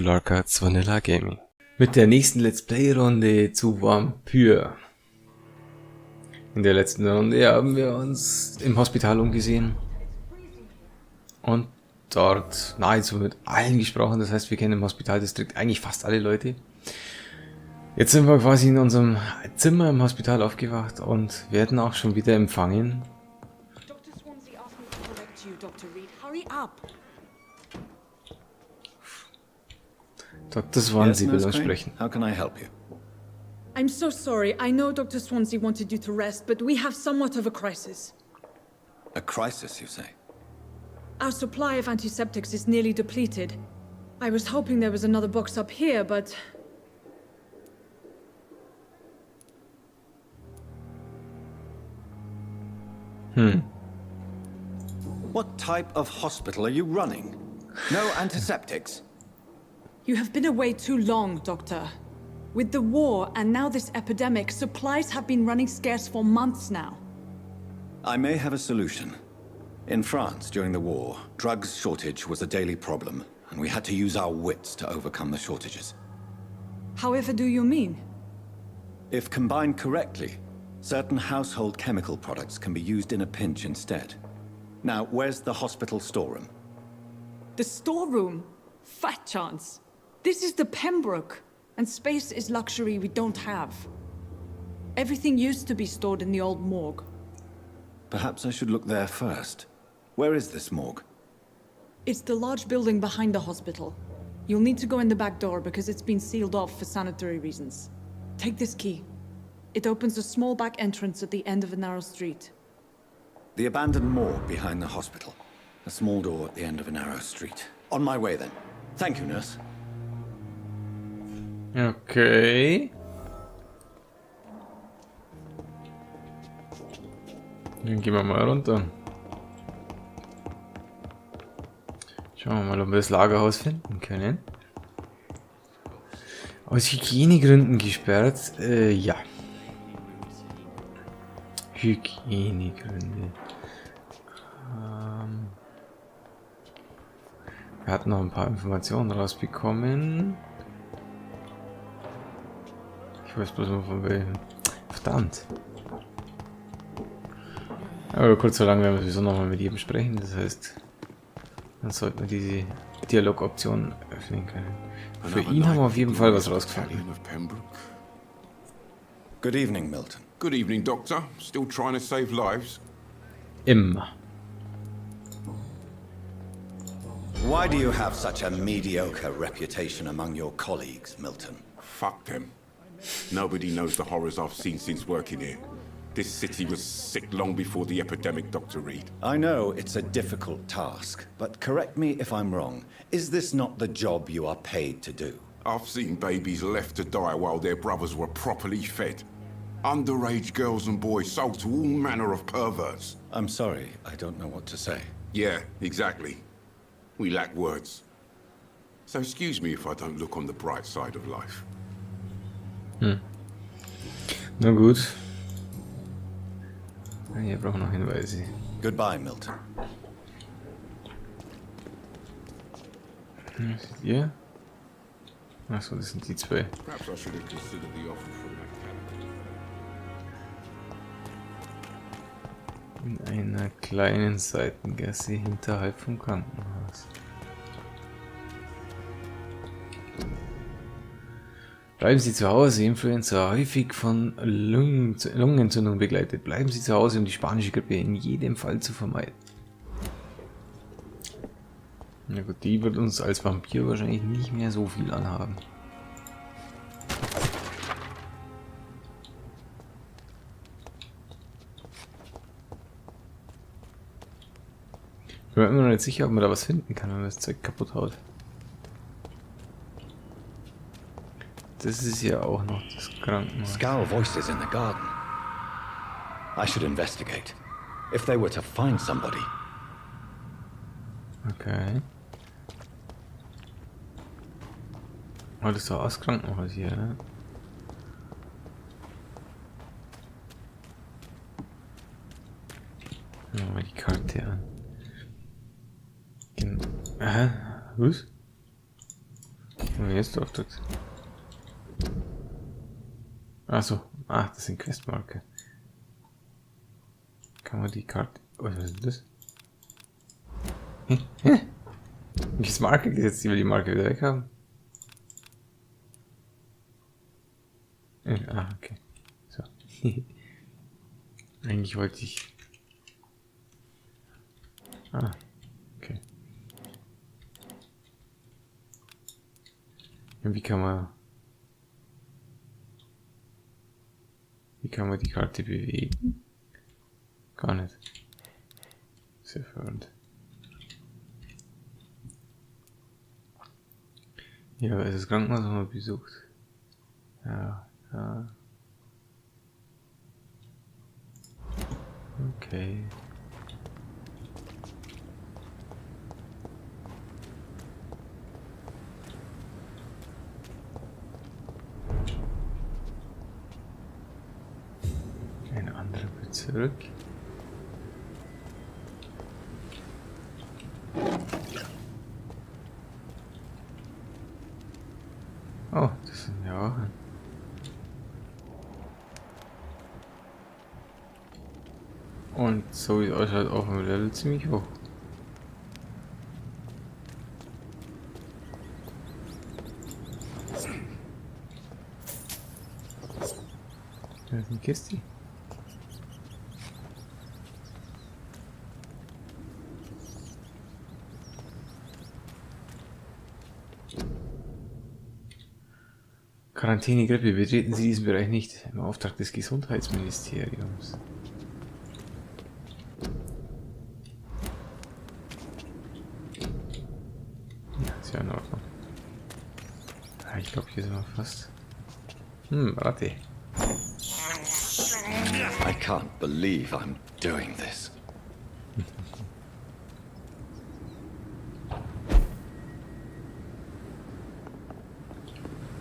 Lorcats Vanilla Gaming. Mit der nächsten Let's Play Runde zu Vampyr. In der letzten Runde haben wir uns im Hospital umgesehen und dort nahezu mit allen gesprochen. Das heißt, wir kennen im Hospitaldistrikt eigentlich fast alle Leute. Jetzt sind wir quasi in unserem Zimmer im Hospital aufgewacht und werden auch schon wieder empfangen. Dr. Swansea will uns sprechen. How can I help you? I'm so sorry. I know Dr. Swansea wanted you to rest, but we have somewhat of a crisis. A crisis, you say? Our supply of antiseptics is nearly depleted. I was hoping there was another box up here, but... What type of hospital are you running? No antiseptics? You have been away too long, Doctor. With the war and now this epidemic, supplies have been running scarce for months now. I may have a solution. In France, during the war, drugs shortage was a daily problem, and we had to use our wits to overcome the shortages. However do you mean? If combined correctly, certain household chemical products can be used in a pinch instead. Now, where's the hospital storeroom? The storeroom? Fat chance. This is the Pembroke, and space is luxury we don't have. Everything used to be stored in the old morgue. Perhaps I should look there first. Where is this morgue? It's the large building behind the hospital. You'll need to go in the back door because it's been sealed off for sanitary reasons. Take this key. It opens a small back entrance at the end of a narrow street. The abandoned morgue behind the hospital. A small door at the end of a narrow street. On my way then. Thank you, nurse. Okay. Dann gehen wir mal runter. Schauen wir mal, ob wir das Lagerhaus finden können. Aus Hygienegründen gesperrt. Ja. Hygienegründe. Wir hatten noch ein paar Informationen rausbekommen. Ich weiß bloß noch von welchem. Verdammt. Aber kurz so lange werden wir sowieso nochmal mit jedem sprechen. Das heißt, dann sollten wir diese Dialogoption öffnen können. Für ihn haben wir auf jeden Fall was rausgefunden. Good evening, Milton. Good evening, Doctor. Still trying to save lives? Immer. Why do you have such a mediocre reputation among your colleagues, Milton? Fuck them. Nobody knows the horrors I've seen since working here. This city was sick long before the epidemic, Dr. Reed. I know it's a difficult task, but correct me if I'm wrong. Is this not the job you are paid to do? I've seen babies left to die while their brothers were properly fed. Underage girls and boys sold to all manner of perverts. I'm sorry, I don't know what to say. Yeah, exactly. We lack words. So excuse me if I don't look on the bright side of life. Na gut. Hier brauchen wir noch Hinweise. Goodbye, Milton. Seht ihr? Achso, das sind die zwei. Perhaps I should have considered the offer from that cabin. In einer kleinen Seitengasse hinterhalb vom Krankenhaus. Bleiben Sie zu Hause, Influenza häufig von Lungenentzündung begleitet. Bleiben Sie zu Hause, um die spanische Grippe in jedem Fall zu vermeiden. Na gut, die wird uns als Vampir wahrscheinlich nicht mehr so viel anhaben. Ich bin mir immer noch nicht sicher, ob man da was finden kann, wenn man das Zeug kaputt haut. Das ist ja auch noch das Krankenhaus. Scowl voices in the garden. I should investigate. If they were to find somebody. Okay. Oh, das ist doch das Krankenhaus hier, ne? Machen wir mal die Karte an. Was? Wenn jetzt drauf drückt. Achso, das sind Questmarke. Kann man die Karte. Oh, was ist das? Welches Marke gesetzt? Die will die Marke wieder weg haben. Okay. So. Eigentlich wollte ich. Okay. Und wie kann man die Karte bewegen? Gar nicht. Sehr verwirrend. Ja, also das Krankenhaus haben wir besucht. Ja. Okay. Ein anderer Bezirk. Oh, das sind ja auch. Und so wie es ausschaut, auf dem Level ziemlich hoch. Da ist eine Kiste. Quarantäne, Grippe, betreten Sie diesen Bereich nicht im Auftrag des Gesundheitsministeriums. Ja, ist ja in Ordnung. Ich glaube, hier sind wir fast. Ratte. I can't believe I'm doing this.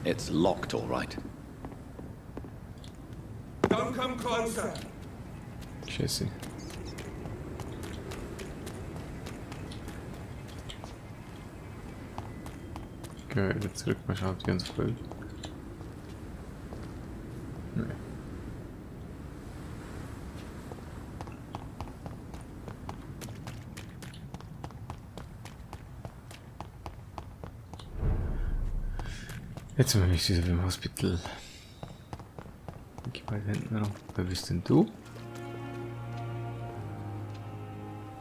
It's locked, all right. Don't come closer. Scheiße. Gehen wir wieder zurück, mal schauen, ob die uns folgt. Nee. Jetzt sind wir nicht wieder beim Hospital. Geh mal hinten rum. Wer bist denn du?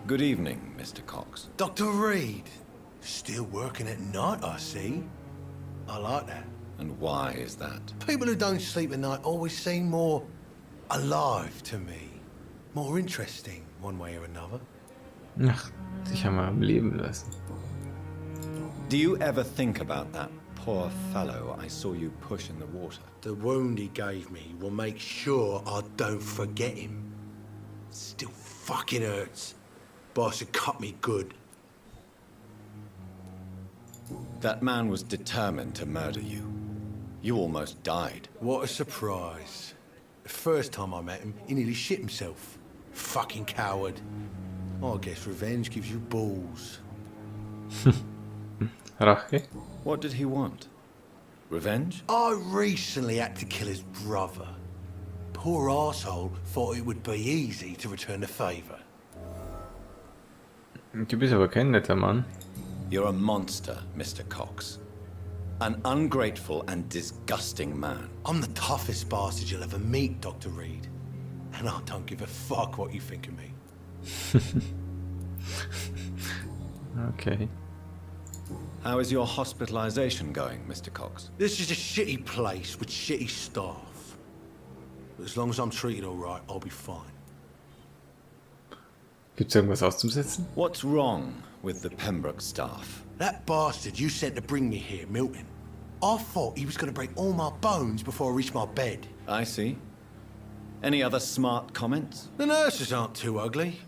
Good evening, Mr. Cox. Dr. Reed. Still working at night, I see. I like that. And why is that? People who don't sleep at night always seem more alive to me. More interesting, one way or another. Ach, dich haben wir am Leben lassen. Do you ever think about that poor fellow I saw you push in the water? The wound he gave me will make sure I don't forget him. Still fucking hurts. Boss had cut me good. That man was determined to murder you. You almost died. What a surprise. The first time I met him, he nearly shit himself. Fucking coward. I guess revenge gives you balls. Rache? What did he want? Revenge? I recently had to kill his brother. Poor arsehole thought it would be easy to return the favor. Du bist aber kein netter Mann. You're a monster, Mr. Cox. An ungrateful and disgusting man. I'm the toughest bastard you'll ever meet, Dr. Reed. And I don't give a fuck what you think of me. Okay. How is your hospitalization going, Mr. Cox? This is a shitty place with shitty staff. But as long as I'm treated all right, I'll be fine. Gibt's irgendwas auszusetzen? What's wrong with the Pembroke staff? That bastard you sent to bring me here, Milton. I thought he was going to break all my bones before I reached my bed. I see. Any other smart comments? The nurses aren't too ugly.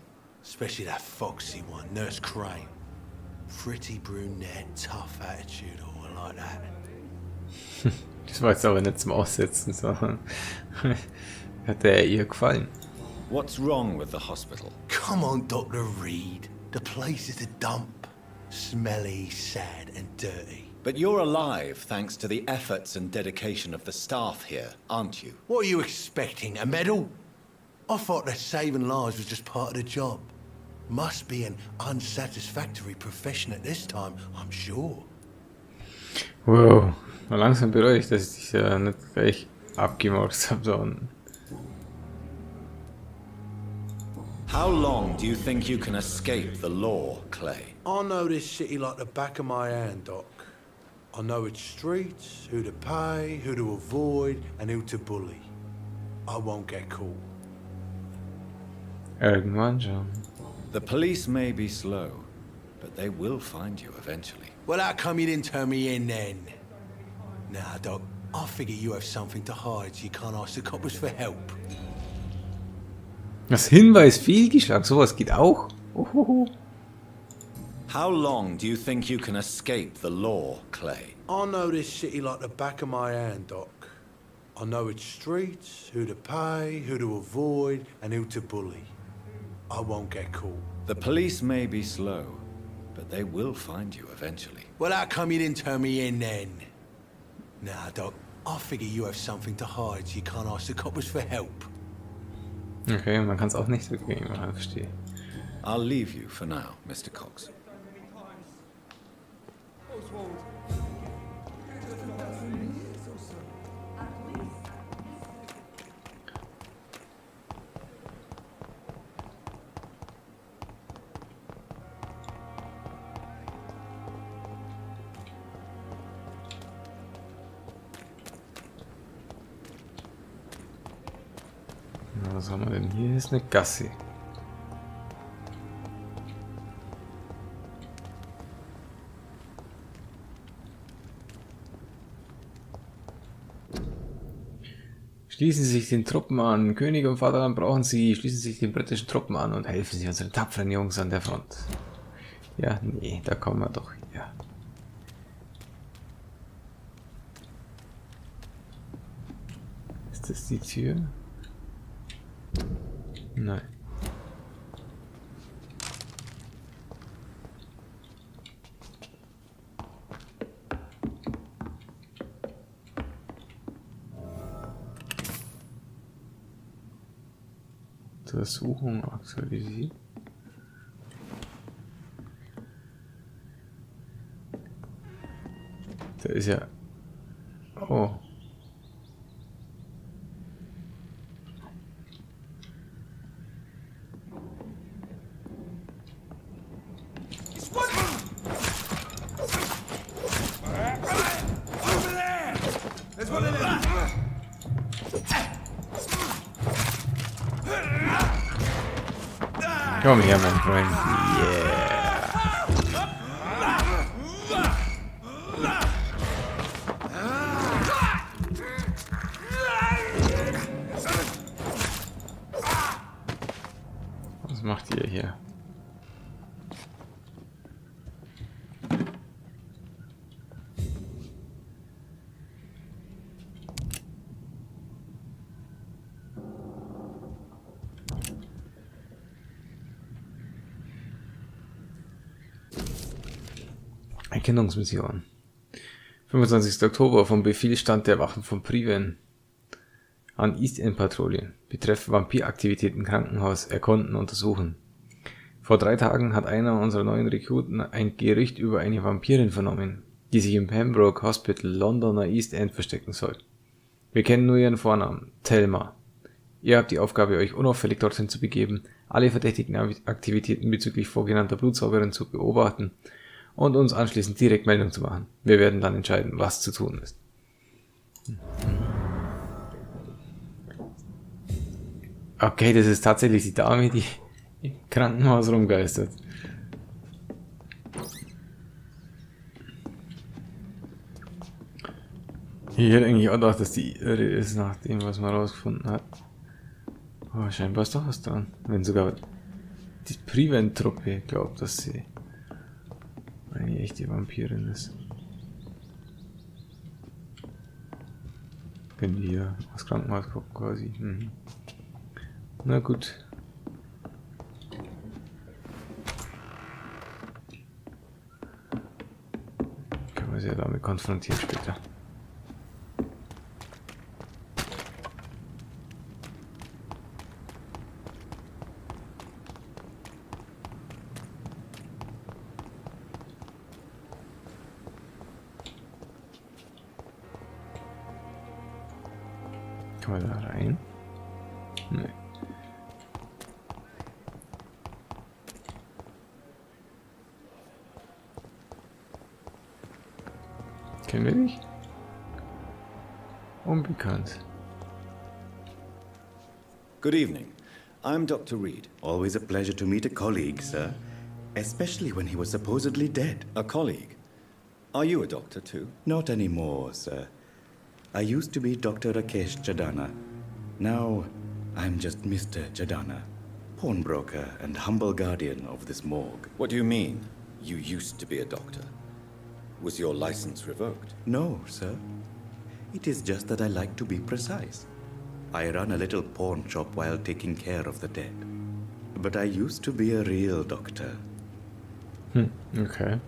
Especially that foxy one, Nurse Crane. Pretty brunette, tough attitude, all I like that. Das war jetzt aber nicht zum Aussetzen, sondern hat er ihr gefallen. What's wrong with the hospital? Come on, Dr. Reed. The place is a dump. Smelly, sad, and dirty. But you're alive thanks to the efforts and dedication of the staff here, aren't you? What are you expecting, a medal? I thought that saving lives was just part of the job. Must be an unsatisfactory profession at this time, I'm sure. Wow, langsam bereue ich, dass ich dich nicht gleich abgemorst habe da unten. How long do you think you can escape the law, Clay? I know this city like the back of my hand, Doc. I know its streets, who to pay, who to avoid, and who to bully. I won't get caught. Irgendwann schon. The police may be slow, but they will find you eventually. Well, how come you didn't turn me in then? Nah, Doc, I figure you have something to hide so you can't ask the coppers for help. Das Hinweis fehlgeschlagen, sowas geht auch. Uhuhu. How long do you think you can escape the law, Clay? I know this city like the back of my hand, Doc. I know its streets, who to pay, who to avoid, and who to bully. I won't get caught. The police may be slow, but they will find you eventually. Well, how come you didn't turn me in then? Nah, Doc, I figure you have something to hide so you can't ask the coppers for help. Okay, man kann es auch nicht rückgängig machen, verstehe. I'll leave you for now, Mr. Cox. Na, was haben wir denn hier? Hier ist eine Gasse. Schließen Sie sich den Truppen an. König und Vaterland brauchen Sie. Schließen Sie sich den britischen Truppen an und helfen Sie unseren tapferen Jungs an der Front. Ja, nee, da kommen wir doch her. Ist das die Tür? Nein. Untersuchung aktualisiert. Da ist ja... Oh. Komm her, mein Freund. Yeah. Was macht ihr hier? Erkennungsmission. 25. Oktober vom Befehlsstand der Wachen von Priven an East End Patrouille. Betreff Vampiraktivitäten im Krankenhaus erkunden, untersuchen. Vor 3 Tagen hat einer unserer neuen Rekruten ein Gerücht über eine Vampirin vernommen, die sich im Pembroke Hospital, Londoner East End verstecken soll. Wir kennen nur ihren Vornamen, Thelma. Ihr habt die Aufgabe, euch unauffällig dorthin zu begeben, alle verdächtigen Aktivitäten bezüglich vorgenannter Blutsaugerin zu beobachten und uns anschließend direkt Meldung zu machen. Wir werden dann entscheiden, was zu tun ist. Okay, das ist tatsächlich die Dame, die im Krankenhaus rumgeistert. Ich hätte eigentlich auch gedacht, dass die irre ist, nach dem, was man rausgefunden hat. Aber scheinbar ist doch was dran. Wenn sogar die Prevent-Truppe glaubt, dass sie eine echte Vampirin ist. Wenn die hier aus Krankenhaus gucken quasi. Mhm. Na gut. Kann man wir sie ja damit konfrontieren später. Kann man da rein? Nee. Kennen wir dich? Unbekannt. Good evening. I'm Dr. Reed. Always a pleasure to meet a colleague, sir. Especially when he was supposedly dead. A colleague. Are you a doctor too? Not anymore, sir. I used to be Dr. Rakesh Chadana. Now, I'm just Mr. Chadana, pawnbroker and humble guardian of this morgue. What do you mean, you used to be a doctor? Was your license revoked? No, sir. It is just that I like to be precise. I run a little pawn shop while taking care of the dead. But I used to be a real doctor. Okay.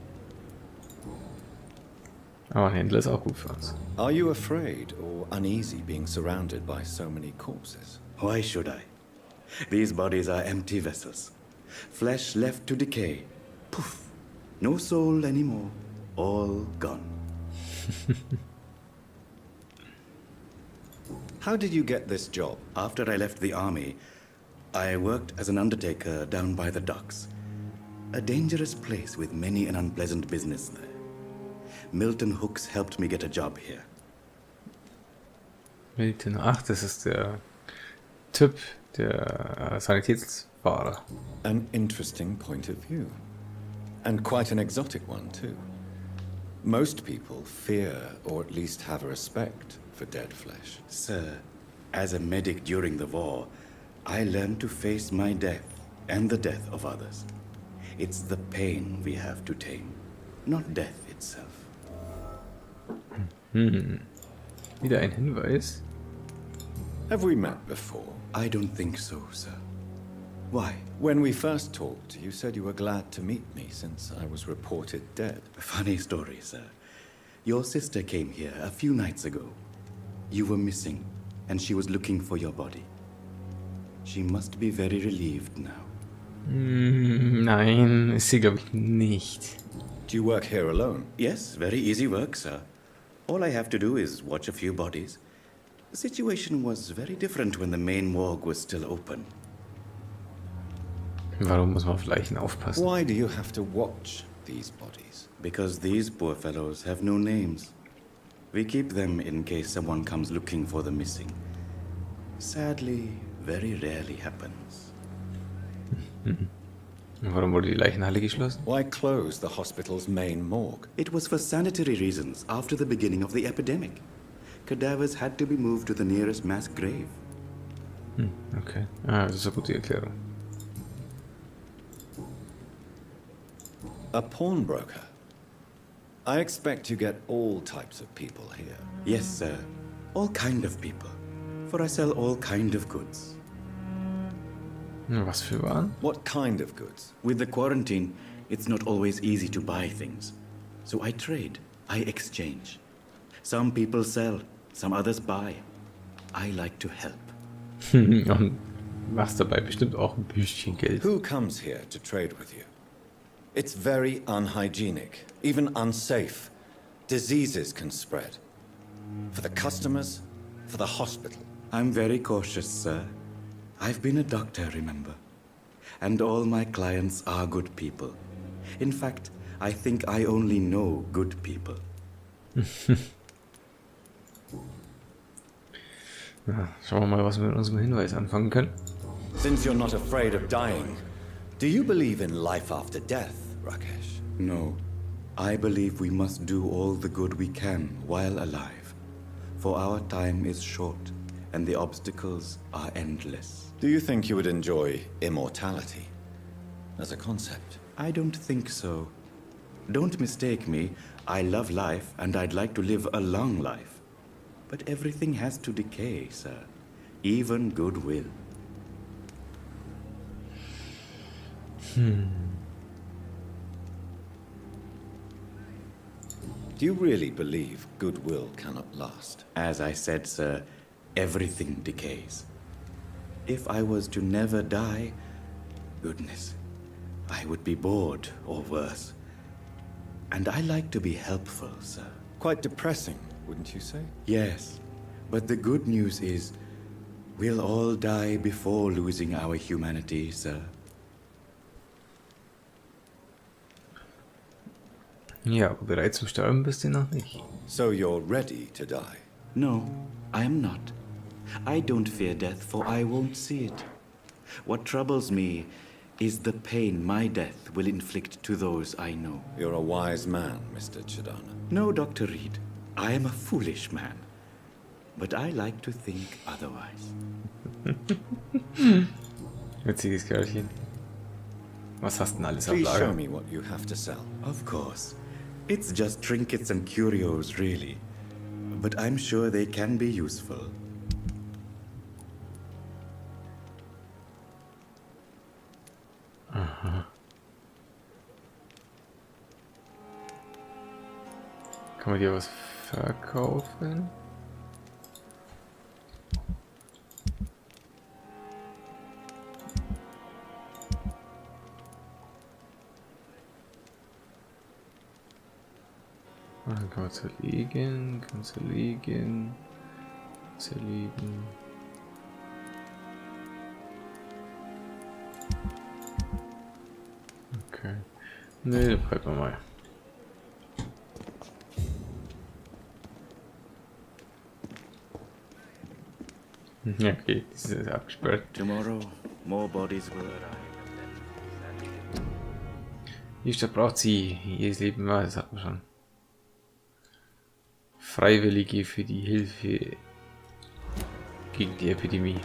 Aber ein Händler ist auch gut für uns. Are you afraid or uneasy being surrounded by so many corpses? Why should I? These bodies are empty vessels. Flesh left to decay. Poof. No soul anymore. All gone. How did you get this job? After I left the army, I worked as an undertaker down by the docks. A dangerous place with many an unpleasant business there. Milton Hooks helped me get a job here. Milton, ach, das ist der Typ, der Sanitätsfahrer. An interesting point of view. And quite an exotic one too. Most people fear, or at least have a respect, for dead flesh. Sir, as a medic during the war, I learned to face my death and the death of others. It's the pain we have to tame, not death itself. Wieder ein Hinweis. Have we met before? I don't think so, sir. Why? When we first talked, you said you were glad to meet me since I was reported dead. Funny story, sir. Your sister came here a few nights ago. You were missing, and she was looking for your body. She must be very relieved now. Nein, ist sie glaube ich nicht. Do you work here alone? Yes, very easy work, sir. All I have to do is watch a few bodies. The situation was very different when the main morgue was still open. Warum muss man auf Leichen aufpassen? Why do you have to watch these bodies? Because these poor fellows have no names. We keep them in case someone comes looking for the missing. Sadly, very rarely happens. Warum wurde die Leichenhalle geschlossen? Why close the hospital's main morgue? It was for sanitary reasons after the beginning of the epidemic. Cadavers had to be moved to the nearest mass grave. Okay. Ah, das ist eine gute Erklärung. A pawnbroker? I expect you get all types of people here. Yes, sir. All kind of people. For I sell all kind of goods. Was für Waren? What kind of goods? With the quarantine, it's not always easy to buy things. So I trade. I exchange. Some people sell, some others buy. I like to help. Und machst dabei bestimmt auch ein bisschen Geld. Who comes here to trade with you? It's very unhygienic, even unsafe. Diseases can spread. For the customers, for the hospital. I'm very cautious, sir. I've been a doctor, remember? And all my clients are good people. In fact, I think I only know good people. Ja, schauen wir mal, was wir mit unserem Hinweis anfangen können. Since you're not afraid of dying, do you believe in life after death, Rakesh? No. I believe we must do all the good we can while alive. For our time is short, and the obstacles are endless. Do you think you would enjoy immortality as a concept? I don't think so. Don't mistake me. I love life, and I'd like to live a long life. But everything has to decay, sir. Even goodwill. Do you really believe goodwill cannot last? As I said, sir, everything decays. If I was to never die, goodness, I would be bored or worse. And I like to be helpful, sir. Quite depressing, wouldn't you say? Yes, but the good news is we'll all die before losing our humanity, sir. Ja, aber bereit zum Sterben bist du noch nicht. So you're ready to die? No, I am not. I don't fear death, for I won't see it. What troubles me is the pain my death will inflict to those I know. You're a wise man, Mr. Chidana. No, Dr. Reed, I am a foolish man. But I like to think otherwise. Witziges Kerlchen. Was hast denn alles auf Please show Lager? me what you have to sell. Of course. It's just trinkets and curios, really. But I'm sure they can be useful. Kann man dir was verkaufen? Dann kann man zerlegen, zerlegen. Okay. Nee, dann bleibt man mal. Ja, okay, das ist abgesperrt. Tomorrow, more bodies will arrive. Die Stadt braucht sie. Jedes Leben, ja, das hat man schon. Freiwillige für die Hilfe gegen die Epidemie.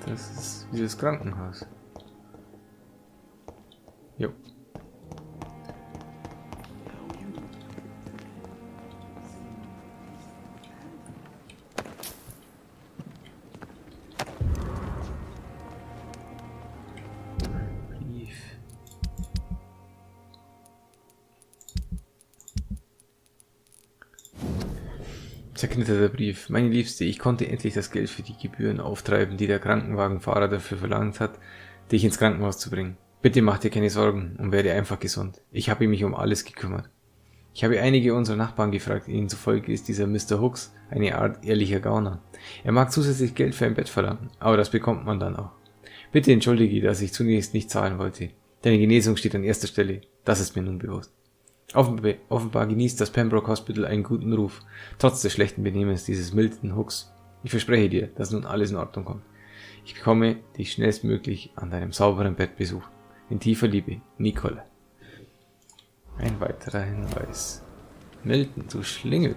Das ist dieses Krankenhaus. Jo. Zerknitterter Brief. Meine Liebste, ich konnte endlich das Geld für die Gebühren auftreiben, die der Krankenwagenfahrer dafür verlangt hat, dich ins Krankenhaus zu bringen. Bitte mach dir keine Sorgen und werde einfach gesund. Ich habe mich um alles gekümmert. Ich habe einige unserer Nachbarn gefragt, ihnen zufolge ist dieser Mr. Hooks eine Art ehrlicher Gauner. Er mag zusätzlich Geld für ein Bett verlangen, aber das bekommt man dann auch. Bitte entschuldige, dass ich zunächst nicht zahlen wollte. Deine Genesung steht an erster Stelle. Das ist mir nun bewusst. Offenbar genießt das Pembroke Hospital einen guten Ruf, trotz des schlechten Benehmens dieses Milton Hooks. Ich verspreche dir, dass nun alles in Ordnung kommt. Ich bekomme dich schnellstmöglich an deinem sauberen Bett besucht. In tiefer Liebe, Nicole. Ein weiterer Hinweis. Milton, du Schlingel.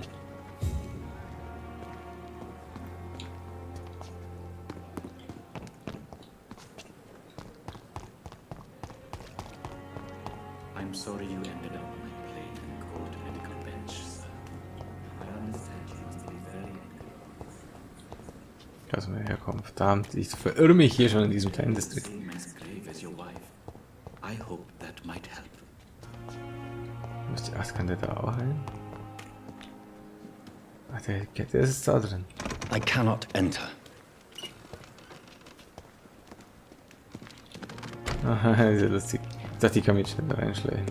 I'm sorry you ended up on my plate and cold medical bench, sir. I understand you must be very angry. Lass mal herkommen. Verdammt, ich verirre mich hier schon in diesem kleinen Distrikt. Same as grave as your wife. I hope that might help. Ach, kann der da auch rein? Ach, der ist da drin. I cannot enter. Aha, ist ja lustig. Ich dachte, ich kann mich schnell da reinschleichen.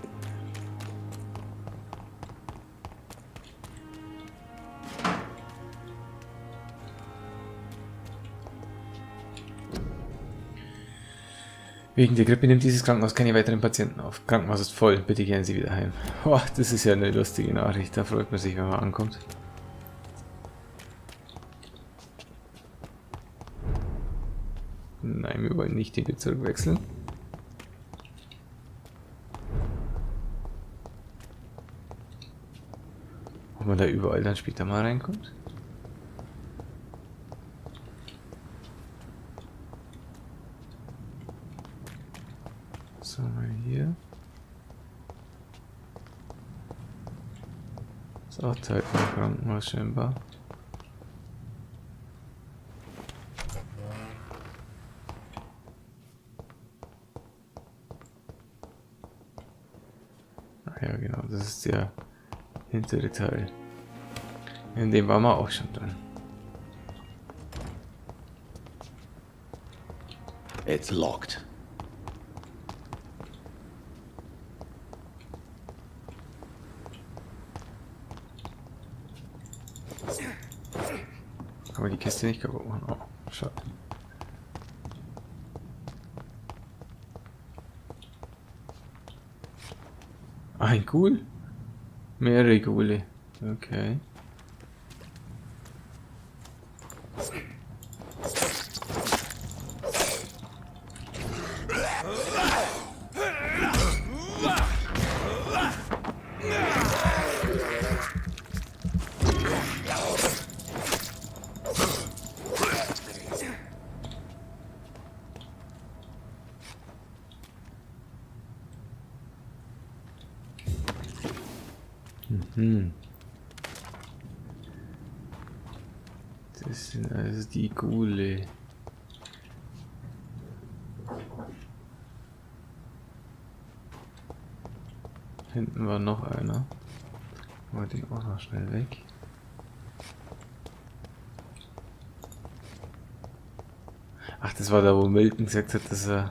Wegen der Grippe nimmt dieses Krankenhaus keine weiteren Patienten auf. Krankenhaus ist voll, bitte kehren Sie wieder heim. Oh, das ist ja eine lustige Nachricht, da freut man sich, wenn man ankommt. Nein, wir wollen nicht den Bezirk wechseln. Ob man da überall dann später mal reinkommt? So, mal hier. Das ist auch Teil vom Krankenhaus scheinbar. ja genau, das ist der hintere Teil. In dem waren wir auch schon drin. It's locked. Kann man die Kiste nicht kaputt machen? Oh, schade. Ein Ghoul? Mehrere Ghule. Okay. Das sind also die Ghule. Hinten war noch einer. Mal den auch noch schnell weg. Ach, das war da, wo Milton gesagt hat, dass er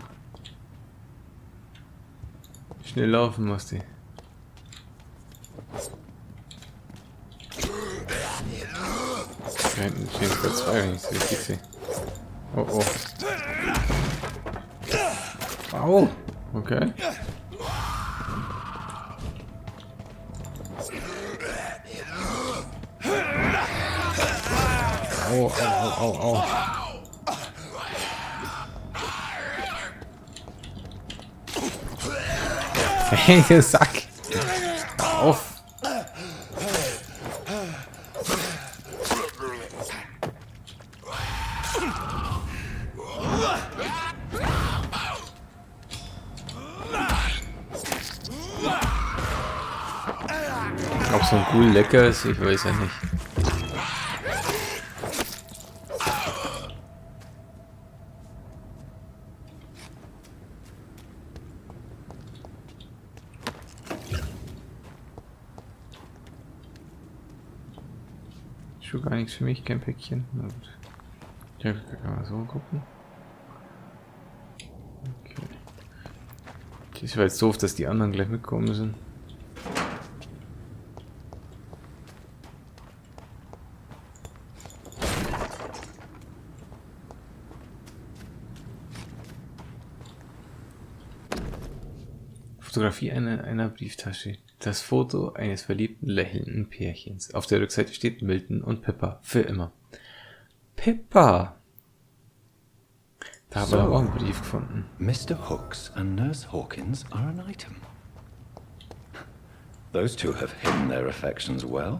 schnell laufen musste. Da hinten stehen sogar zwei, wenn ich es richtig sehe. Oh oh. Au! Okay. Au, au, au, au. Hey, du Sack! Auf! Ob so ein Ghoul lecker ist, ich weiß ja nicht. Schon gar nichts für mich, kein Päckchen. Na gut. Ja, kann man so gucken. Okay. Das war jetzt doof, dass die anderen gleich mitkommen müssen. Fotografie einer Brieftasche. Das Foto eines verliebten, lächelnden Pärchens. Auf der Rückseite steht Milton und Pippa. Für immer. Pippa! Da haben wir auch einen Brief gefunden. Mr. Hooks and Nurse Hawkins are an item. Those two have hidden their affections well.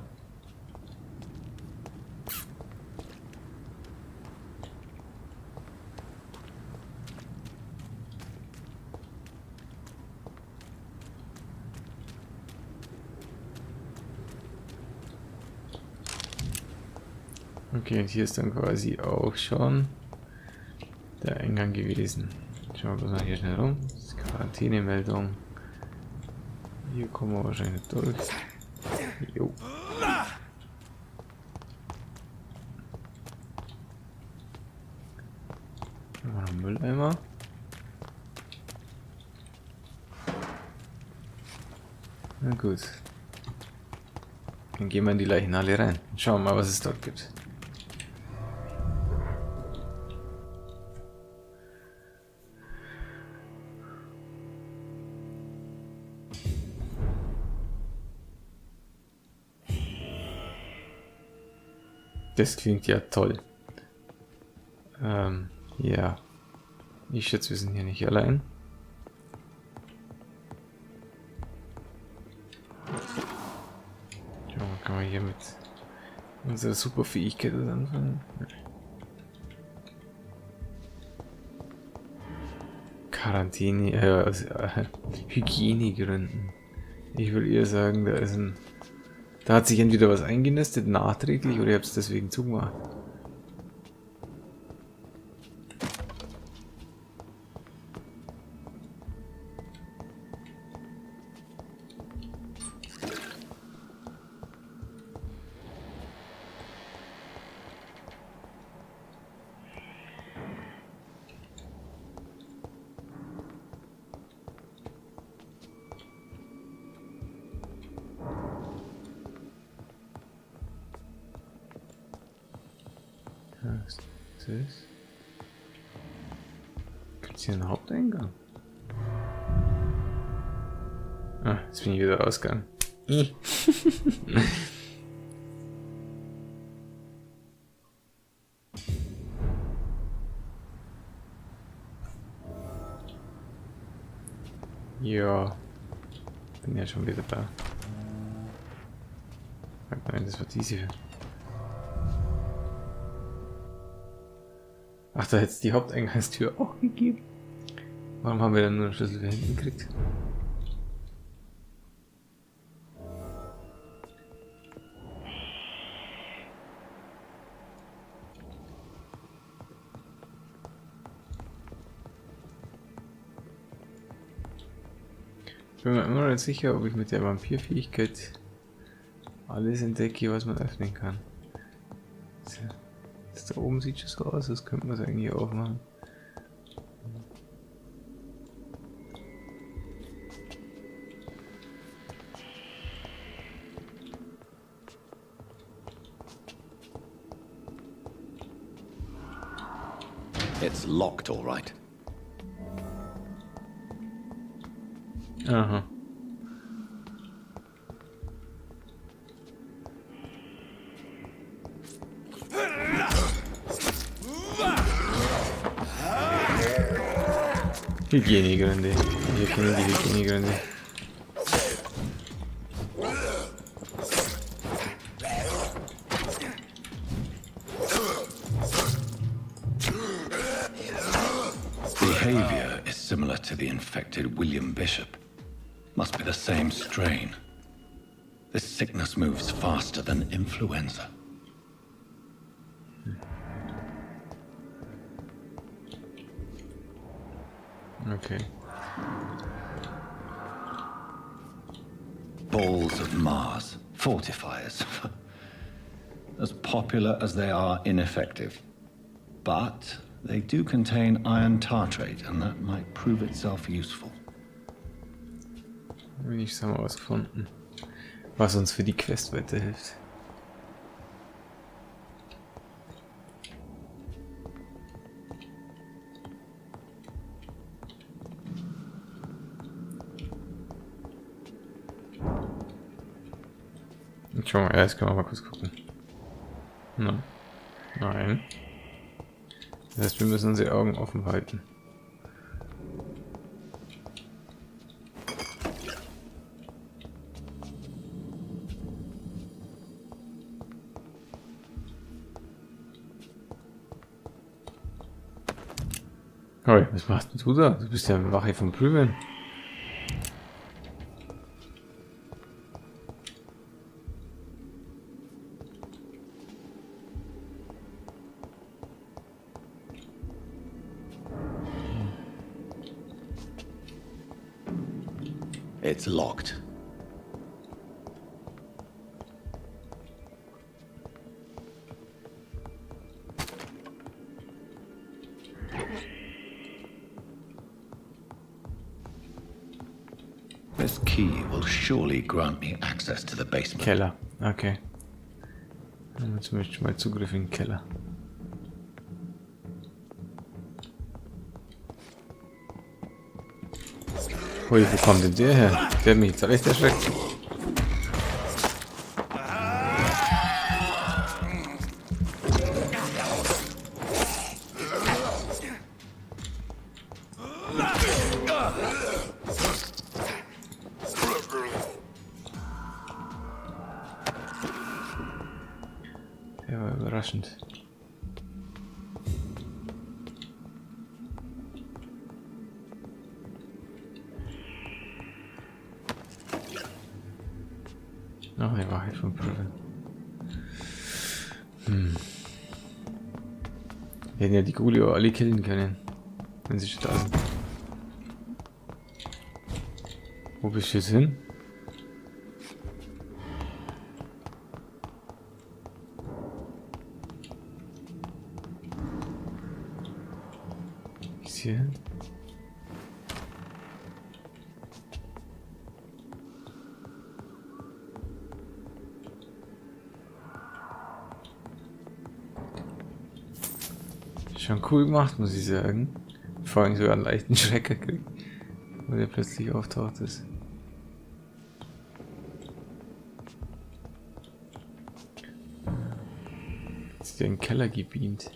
Okay, und hier ist dann quasi auch schon der Eingang gewesen. Schauen wir mal hier schnell rum. Das ist Quarantänemeldung. Hier kommen wir wahrscheinlich durch. Jo. Noch ein Mülleimer. Na gut. Dann gehen wir in die Leichenhalle rein. Schauen wir mal, was es dort gibt. Das klingt ja toll. Ja. Ich schätze, wir sind hier nicht allein. Schauen wir mal, kann man hier mit unserer Superfähigkeit anfangen? Quarantäne, aus Hygienegründen. Ich würde eher sagen, da hat sich entweder was eingenistet, nachträglich, oder ihr habt es deswegen zugemacht. ist. Gibt es hier einen Haupteingang? Ah, jetzt bin ich wieder rausgegangen. Ja, bin ja schon wieder da. Nein, das war diese hier. Ach, da hätte es die Haupteingangstür auch gegeben. Warum haben wir dann nur einen Schlüssel für hinten gekriegt? Ich bin mir immer noch nicht sicher, ob ich mit der Vampirfähigkeit alles entdecke, was man öffnen kann. Das da oben sieht schon so aus, das könnte man es eigentlich aufmachen. It's locked, all right. Aha. Hygienegründe. Wir kennen die Hygienegründe. Behavior is similar to the infected William Bishop. Must be the same strain. This sickness moves faster than influenza. Okay. Balls of Mars, fortifiers. As popular as they are ineffective. But they do contain iron tartrate, and that might prove itself useful. Ich habe mal was gefunden, was uns für die Quest weiterhilft. Schau mal, erst können wir mal kurz gucken. Nein. Das heißt, wir müssen unsere Augen offen halten. Hoi, was machst du da? Du bist ja Wache von Problemen. It's locked. This key will surely grant me access to the basement. Keller, okay. Dann haben wir zumindest mal Zugriff in den Keller. Ui, wo kommt denn der her? Der hat mich jetzt recht erschreckt. Der war überraschend. Ach, der war halt von Prüfen. Wir hätten ja die Gulio alle killen können, wenn sie schon da sind. Wo bist du jetzt hin? Ist hier hin? Schon cool gemacht, muss ich sagen. Vor allem sogar einen leichten Schrecker kriegt, wo der plötzlich auftaucht ist. Jetzt ist der in den Keller gebeamt.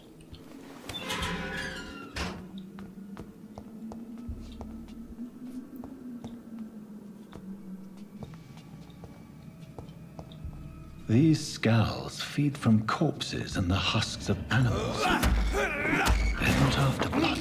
These skulls feed from corpses and the husks of animals. They're not after blood.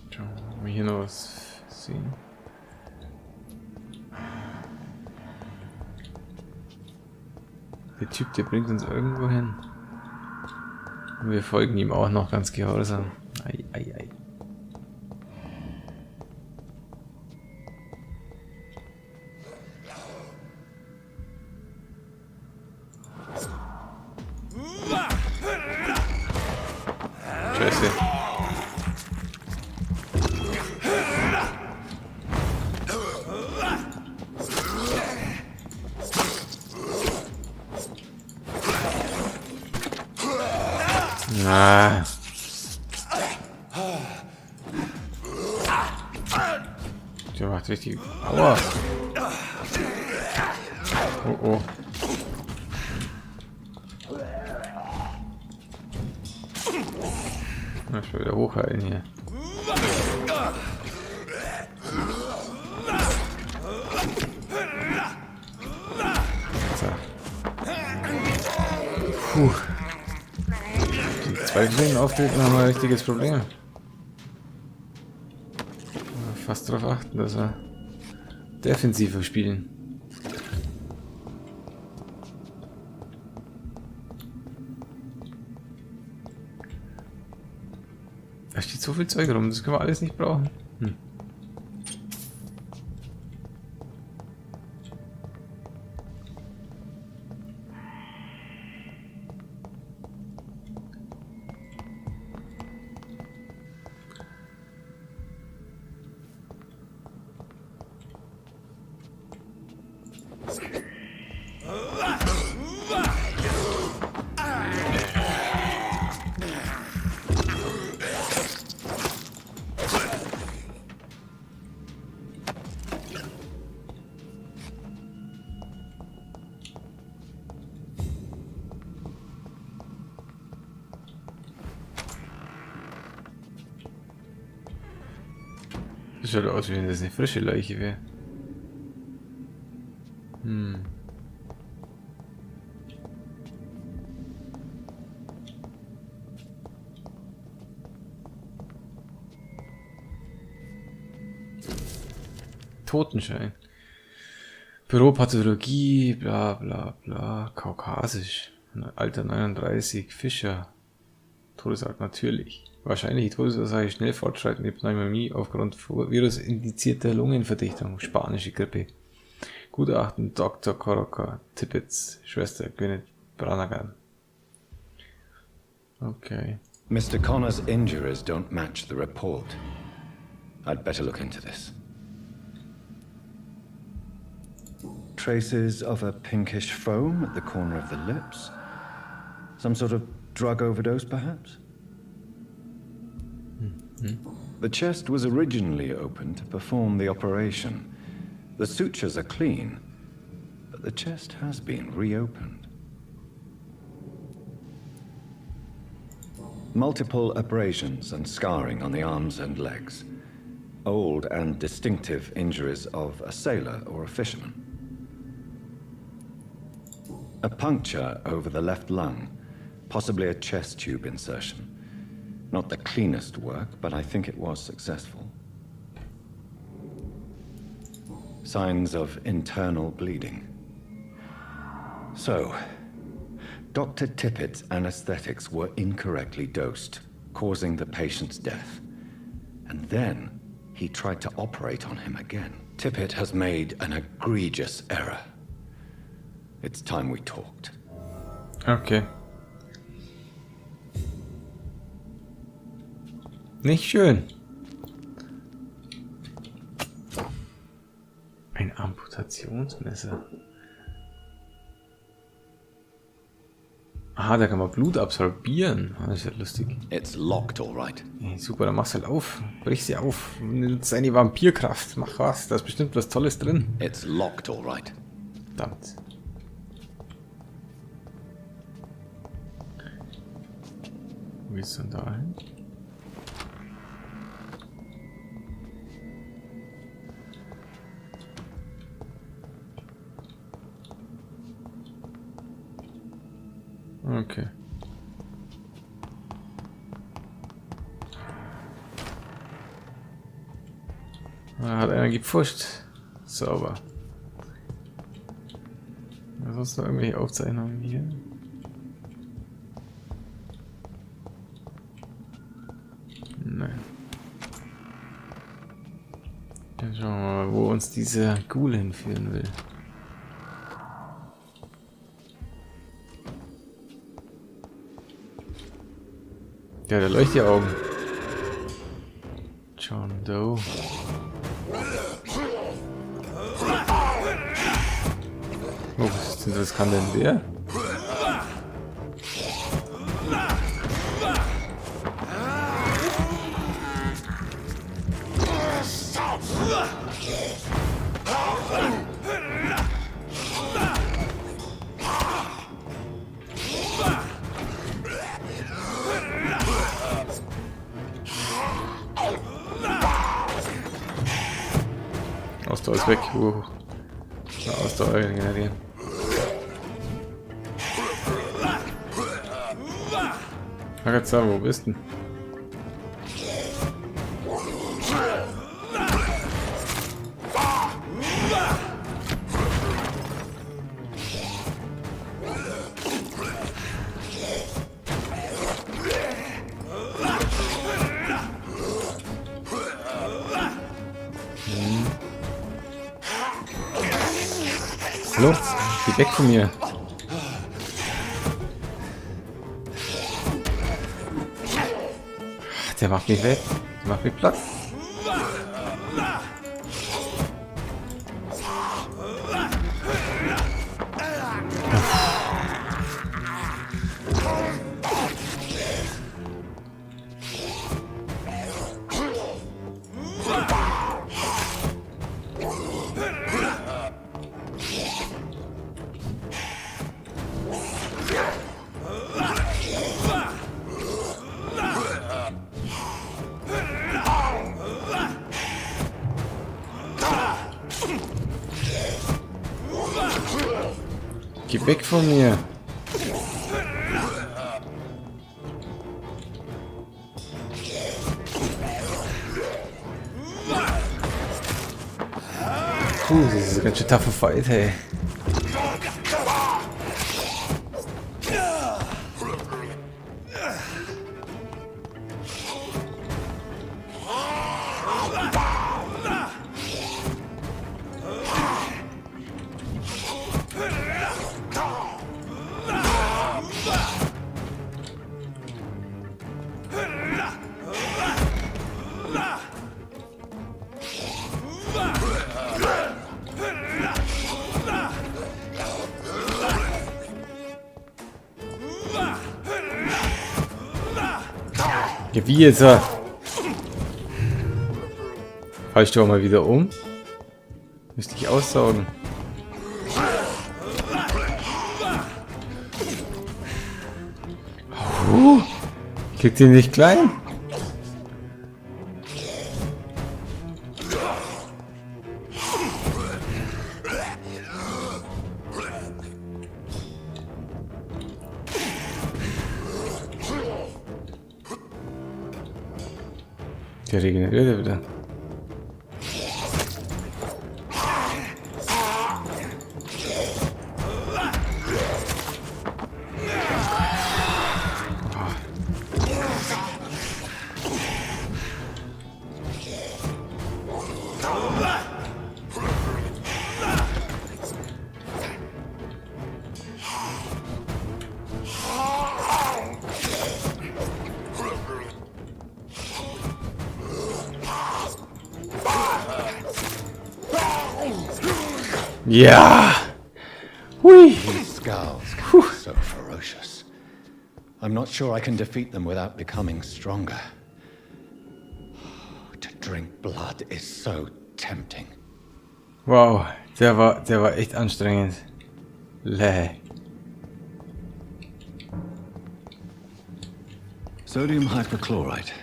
Schauen wir mal hier noch was sehen. Der Typ, der bringt uns irgendwo hin. Und wir folgen ihm auch noch ganz gehorsam. Ei, ei, ei. Scheiße. Ah. Der macht richtig. Aua. Oh oh. Na, ich will wieder hochheilen hier. So. Puh. Zwei Klingen auftreten haben wir ein richtiges Problem. Fast darauf achten, dass wir defensiver spielen. Da steht so viel Zeug rum, das können wir alles nicht brauchen. Das schaut aus, wie wenn das eine frische Leiche wäre. Totenschein. Büropathologie, bla bla bla, kaukasisch. Alter 39, Fischer. Todesart natürlich. Wahrscheinlich Todesursache schnell fortschreitende Pneumonie aufgrund virusindizierter Lungenverdichtung, spanische Grippe. Gutachten Dr. Koroka, Tippets, Schwester Gwyneth Branagan. Okay. Mr. Connor's injuries don't match the report. I'd better look into this. Traces of a pinkish foam at the corner of the lips. Some sort of drug overdose, perhaps? The chest was originally open to perform the operation. The sutures are clean, but the chest has been reopened. Multiple abrasions and scarring on the arms and legs. Old and distinctive injuries of a sailor or a fisherman. A puncture over the left lung, possibly a chest tube insertion. Not the cleanest work, but I think it was successful. Signs of internal bleeding. So, Dr. Tippett's anesthetics were incorrectly dosed, causing the patient's death. And then he tried to operate on him again. Tippett has made an egregious error. It's time we talked. Okay. Nicht schön. Ein Amputationsmesser. Aha, da kann man Blut absorbieren. Das ist ja lustig. It's locked, all right. Hey, super, dann machst du halt auf. Brich sie auf. Nutz deine Vampyrkraft. Mach was. Da ist bestimmt was Tolles drin. It's locked, all right. Verdammt. Wo geht's denn da hin? Okay. Da hat einer gepfuscht. Sauber. Sonst noch irgendwelche Aufzeichnungen hier? Nein. Dann schauen wir mal, wo uns dieser Ghoul hinführen will. Ja, der leuchtet die Augen. John Doe. Oh, was kann denn der? Ausdauer ist weg. Ausdauer generieren. Ragazza, wo bist du? Hallo? Geh weg von mir. Der macht mich weg. Der macht mich platt. Geh weg von mir. Das ist ein ganz schön tougher Fight, hey. Wie jetzt? Fall ich doch mal wieder um. Müsste ich aussaugen. Kriegt ihr nicht klein? Der regeneriert wieder. Ja! Hui! These scowls can be so ferocious. I'm not sure I can defeat them without becoming stronger. To drink blood is so tempting. Wow, der war echt anstrengend. Läh. Sodium hypochlorite.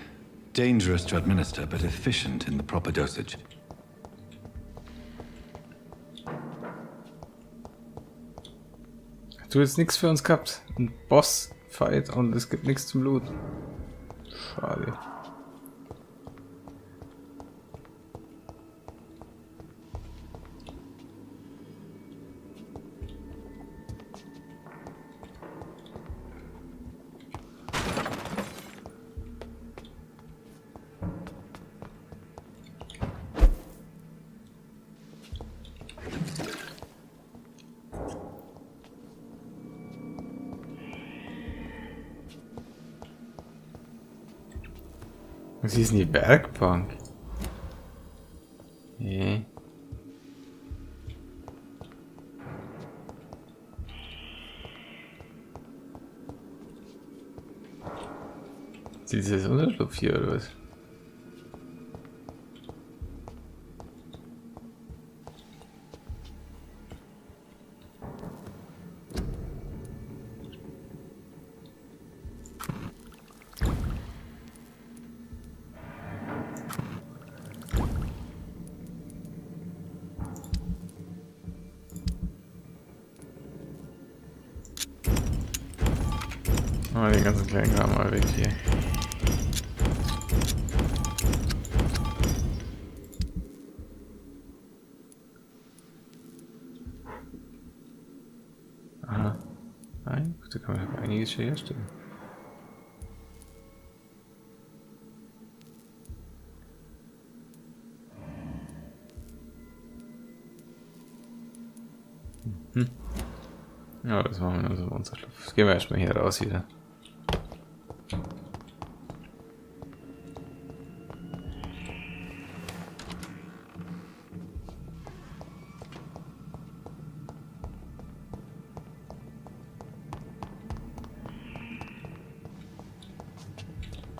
Dangerous to administer, but efficient in the proper dosage. Du hast nichts für uns gehabt. Ein Boss-Fight und es gibt nichts zum Blut. Schade. Was ist denn die Werkbank? Nee. Ist das Unterschlupf hier oder was? Oh, den ganzen kleinen Kram mal weg hier. Aha. Nein, gut, da kann man einiges schon herstellen. Ja, das machen wir also unser Schlupf. Jetzt gehen wir erstmal hier raus wieder.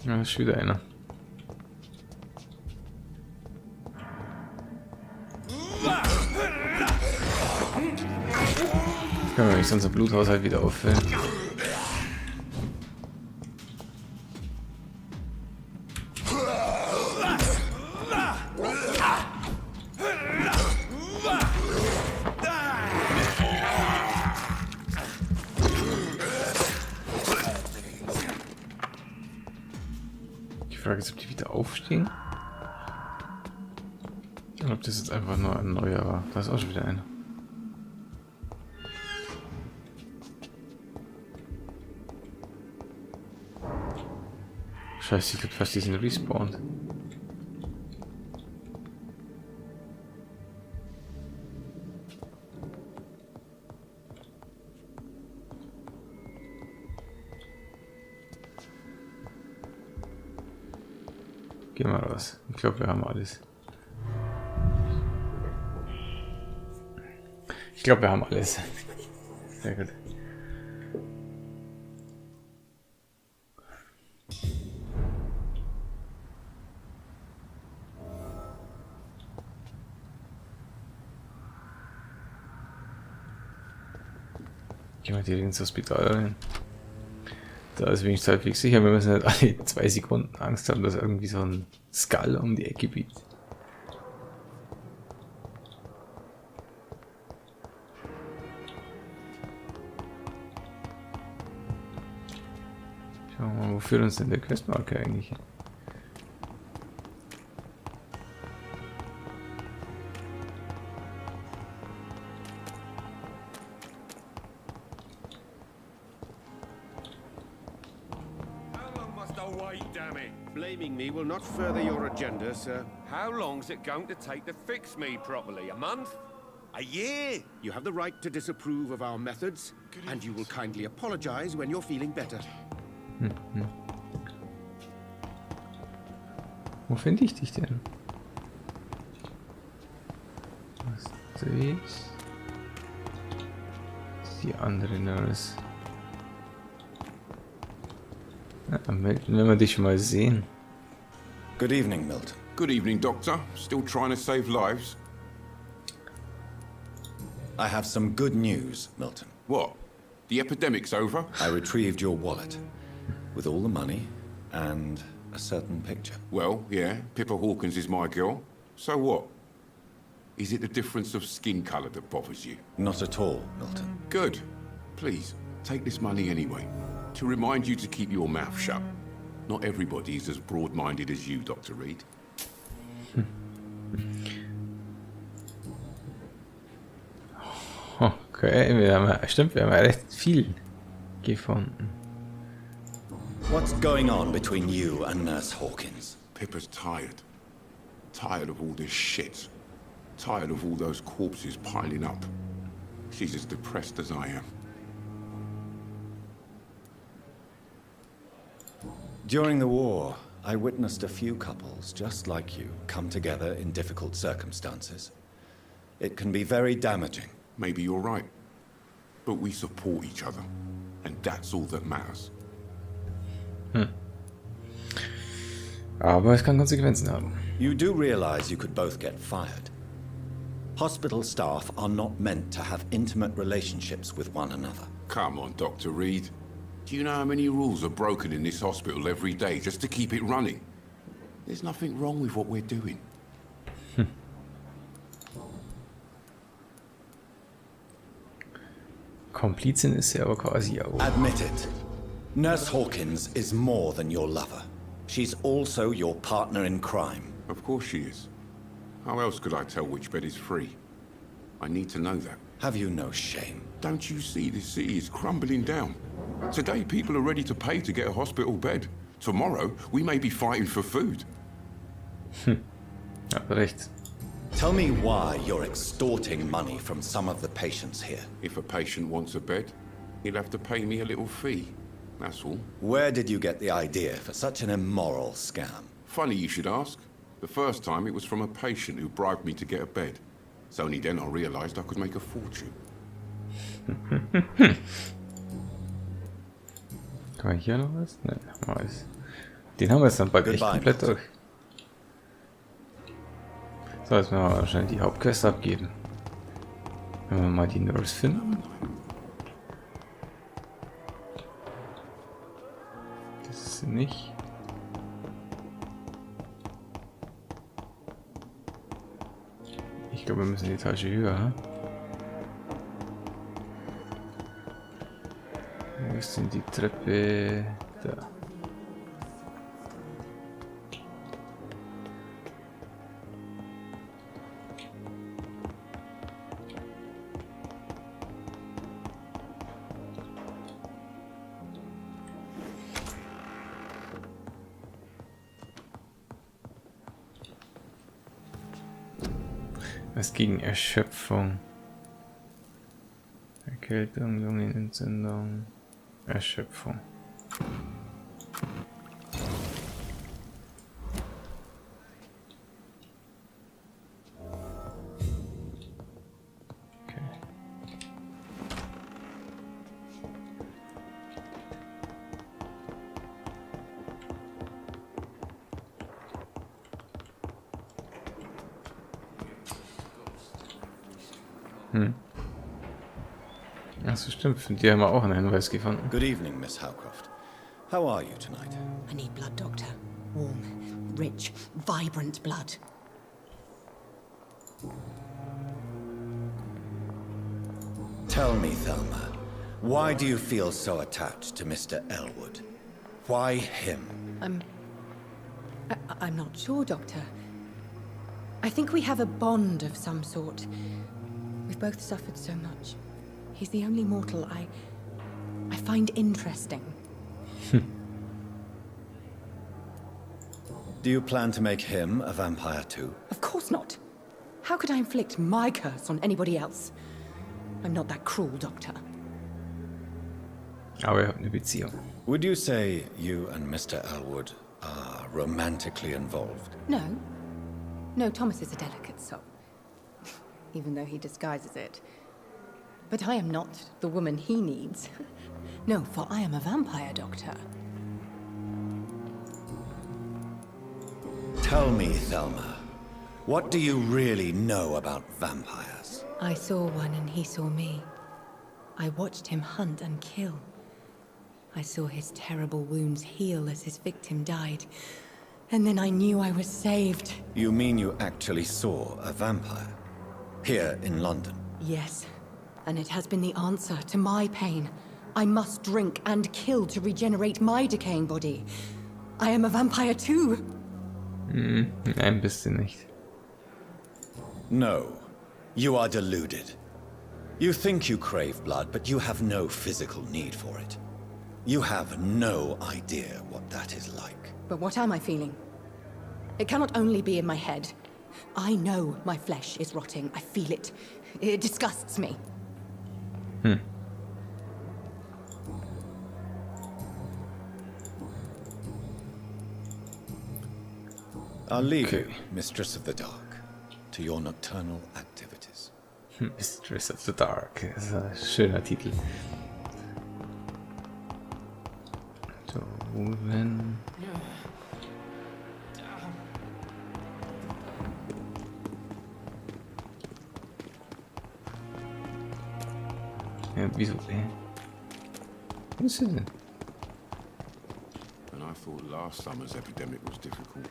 Ja, das ist wieder einer. Können wir nicht unser Bluthaushalt wieder auffüllen. Die Frage ist, ob die wieder aufstehen. Oder ob das jetzt einfach nur ein neuer war. Da ist auch schon wieder einer. Scheiße, ich glaube fast, die sind respawned. Geh mal raus. Ich glaube, wir haben alles. Ich glaube, wir haben alles. Sehr gut. Gehen wir direkt ins Hospital rein. Da ist wenigstens halbwegs sicher, wir müssen nicht alle 2 Sekunden Angst haben, dass irgendwie so ein Skull um die Ecke biegt. Schauen wir mal, wo führt uns denn der Questmarker eigentlich hin? Blaming me will not further your agenda, sir. How long's it going to take to fix me properly? A month? A year? You have the right to disapprove of our methods, and you will kindly apologize when you're feeling better. Wo finde ich dich denn? Was ist das? die andere Nurse. Ja, Milton, wenn wir dich schon mal sehen. Good evening, Milton. Good evening, Doctor. Still trying to save lives? I have some good news, Milton. What? The epidemic's over? I retrieved your wallet with all the money and a certain picture. Well, yeah, Pippa Hawkins is my girl. So what? Is it the difference of skin colour that bothers you? Not at all, Milton. Good. Please, take this money anyway. To remind you to keep your mouth shut. Not everybody is as broad-minded as you, Dr. Reed. Okay, wir haben ja recht viel gefunden. What's going on between you and Nurse Hawkins? Pippa's tired. Tired of all this shit. Tired of all those corpses piling up. She's as depressed as I am. During the war, I witnessed a few couples just like you come together in difficult circumstances. It can be very damaging. Maybe you're right. But we support each other. And that's all that matters. Aber es kann Konsequenzen haben. You do realize you could both get fired. Hospital staff are not meant to have intimate relationships with one another. Come on, Dr. Reed. Do you know how many rules are broken in this hospital every day just to keep it running? There's nothing wrong with what we're doing. Komplizin ist sie aber quasi auch. Admit it. Nurse Hawkins is more than your lover. She's also your partner in crime. Of course she is. How else could I tell which bed is free? I need to know that. Have you no shame? Don't you see this city is crumbling down? Today people are ready to pay to get a hospital bed. Tomorrow we may be fighting for food. Ja, recht. Tell me why you're extorting money from some of the patients here. If a patient wants a bed, he'll have to pay me a little fee. That's all. Where did you get the idea for such an immoral scam? Funny you should ask. The first time it was from a patient who bribed me to get a bed. It's only then I realized I could make a fortune. Kann man hier noch was? Nein, alles. Den haben wir jetzt dann bald echt komplett durch. So, jetzt müssen wir wahrscheinlich die Hauptquest abgeben. Wenn wir mal die Nurse finden. Das ist sie nicht. Ich glaube, wir müssen die Etage höher. Hm? Wo ist denn die Treppe? Da. Was gegen Erschöpfung? Erkältung, Lungenentzündung, Erschöpfung. Okay. Achso, stimmt. Von dir haben wir auch einen Hinweis gefunden. Good evening, Miss Howcroft. How are you tonight? I need blood, Doctor. Warm, rich, vibrant blood. Tell me, Thelma, why do you feel so attached to Mr. Elwood? Why him? I'm not sure, Doctor. I think we have a bond of some sort. We've both suffered so much. He's the only mortal I find interesting. Do you plan to make him a vampire too? Of course not. How could I inflict my curse on anybody else? I'm not that cruel, Doctor. Aber ihr habt eine Beziehung. Would you say you and Mr. Elwood are romantically involved? No. No, Thomas is a delicate soul. Even though he disguises it. But I am not the woman he needs. No, for I am a vampire, Doctor. Tell me, Thelma, what do you really know about vampires? I saw one and he saw me. I watched him hunt and kill. I saw his terrible wounds heal as his victim died. And then I knew I was saved. You mean you actually saw a vampire? Here in London? Yes. And it has been the answer to my pain. I must drink and kill to regenerate my decaying body. I am a vampire too. Ein bisschen nicht. No. You are deluded. You think you crave blood, but you have no physical need for it. You have no idea what that is like. But what am I feeling? It cannot only be in my head. I know my flesh is rotting. I feel it. It disgusts me. I'll leave you, Mistress of the Dark, to your nocturnal activities. Mistress of the Dark. Das ist ein schöner Titel. So, wenn... Ja, wieso? Was ist denn? And I thought last summer's epidemic was difficult.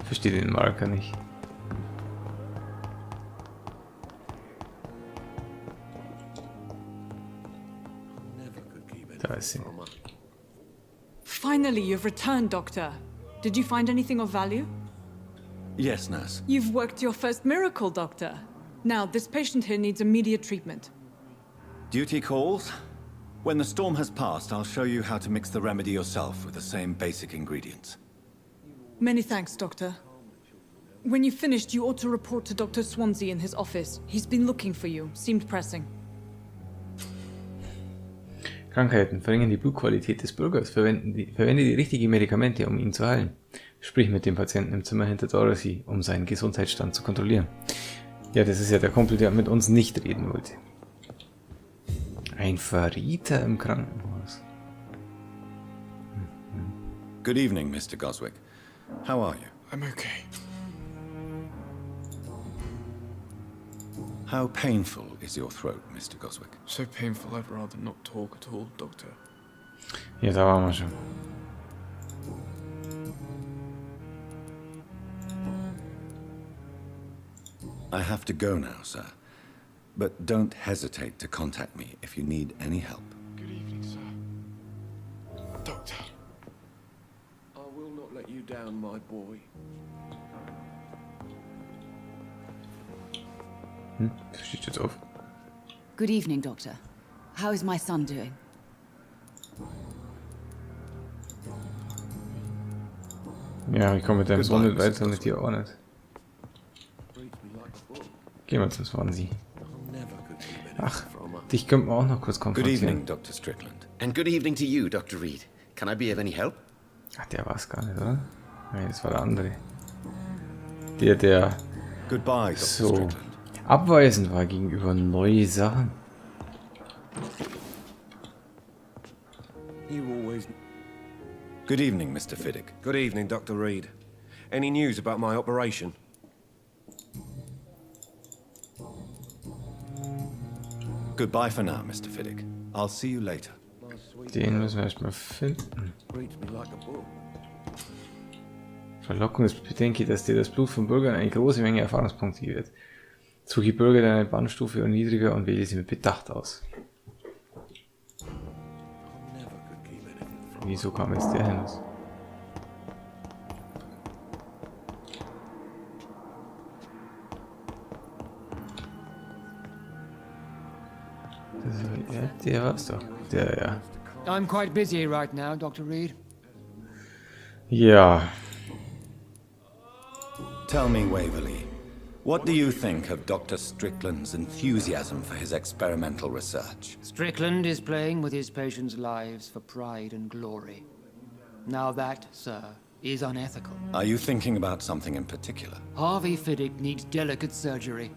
Ich verstehe den Marker nicht. Da ist sie. Finally, you've returned, Doctor. Did you find anything of value? Yes, nurse. You've worked your first miracle, Doctor. Now, this patient here needs immediate treatment. Duty calls. When the storm has passed, I'll show you how to mix the remedy yourself with the same basic ingredients. Many thanks, Doctor. When you've finished, you ought to report to Dr. Swansea in his office. He's been looking for you. Seemed pressing. Krankheiten verringern die Blutqualität des Bürgers. Verwende die richtigen Medikamente, um ihn zu heilen. Sprich mit dem Patienten im Zimmer hinter Dorothy, um seinen Gesundheitsstand zu kontrollieren. Ja, das ist ja der Kumpel, der mit uns nicht reden wollte. Ein Verräter im Krankenhaus. Good evening, Mr. Goswick. How are you? I'm okay. How painful is your throat, Mr. Goswick? So painful I'd rather not talk at all, Doctor. Ja, da waren wir schon. I have to go now, sir. But don't hesitate to contact me if you need any help. Good evening, sir. Doctor. I will not let you down, my boy. Das steht jetzt auf. Good evening, Doctor. How is my son doing? Ja, ich komme mit deinem Sohn nicht Goodbye, weiter, Mrs. mit dir auch nicht. Gehen wir zum Swansea. Ach, dich könnten wir auch noch kurz Good konfrontieren. evening, Dr. Strickland. And good evening to you, Dr. Reed. Can I be of any help? Ach, der war es gar nicht, oder? Nee, das war der andere. Der Goodbye, Dr. so Strickland. abweisend war gegenüber neuen Sachen. You always... Good evening, Mr. Fiddick. Good evening, Dr. Reed. Any news about my operation? Goodbye for now, Mr. Fiddick. I'll see you later. Den müssen wir erstmal finden. Reads me like a book. Verlockung ist bedenke, dass dir das Blut von Bürgern eine große Menge Erfahrungspunkte gibt. Suche die Bürger deine Bandstufe und niedriger und wähle sie mit Bedacht aus. Wieso kam jetzt der hin? Der war's doch. Der, ja. I'm quite busy right now, Dr. Reed. Ja. Tell me, Waverley, what do you think of Dr. Strickland's enthusiasm for his experimental research? Strickland is playing with his patients' lives for pride and glory. Now that, sir, is unethical. Are you thinking about something in particular? Harvey Fiddick needs delicate surgery.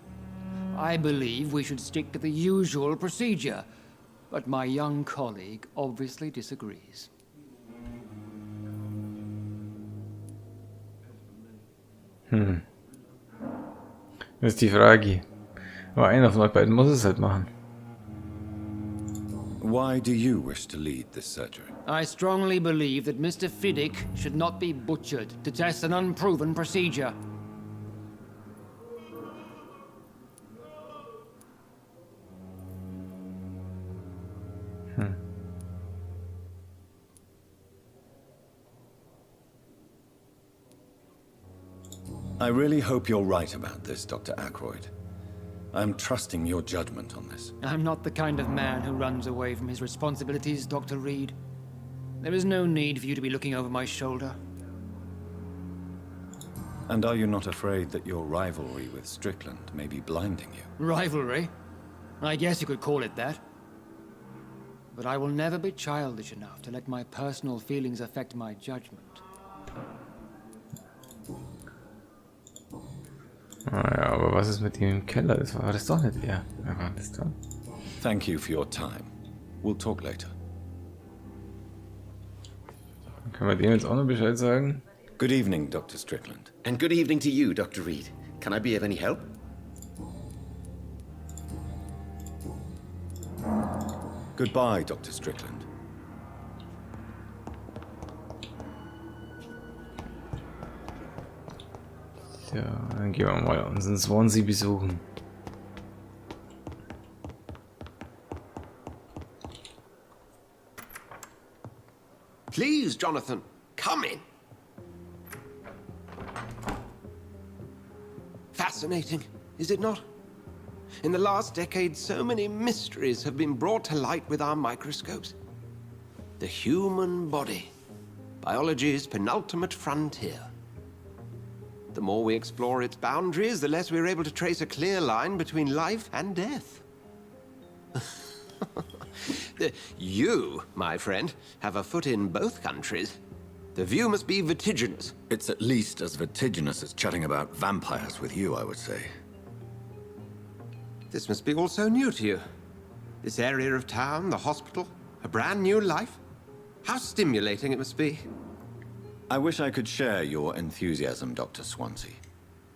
I believe we should stick to the usual procedure, but my young colleague obviously disagrees. Das ist die Frage. Aber einer von euch beiden muss es halt machen. Why do you wish to lead this surgery? I strongly believe that Mr. Fiddick should not be butchered to test an unproven procedure. I really hope you're right about this, Dr. Ackroyd. I'm trusting your judgment on this. I'm not the kind of man who runs away from his responsibilities, Dr. Reed. There is no need for you to be looking over my shoulder. And are you not afraid that your rivalry with Strickland may be blinding you? Rivalry? I guess you could call it that. But I will never be childish enough to let my personal feelings affect my judgment. Naja, aber was ist mit ihm im Keller? Das war das doch nicht er. Wer war das da? Thank you for your time. We'll talk later. Können wir dem jetzt auch noch Bescheid sagen? Good evening, Dr. Strickland. And good evening to you, Dr. Reed. Can I be of any help? Goodbye, Dr. Strickland. Ja, dann gehen wir mal unseren Swansea besuchen. Please, Jonathan, come in. Fascinating, is it not? In the last decade, so many mysteries have been brought to light with our microscopes. The human body, biology's penultimate frontier. The more we explore its boundaries, the less we're able to trace a clear line between life and death. You, my friend, have a foot in both countries. The view must be vertiginous. It's at least as vertiginous as chatting about vampires with you, I would say. This must be all so new to you. This area of town, the hospital, a brand new life. How stimulating it must be. I wish I could share your enthusiasm, Dr. Swansea,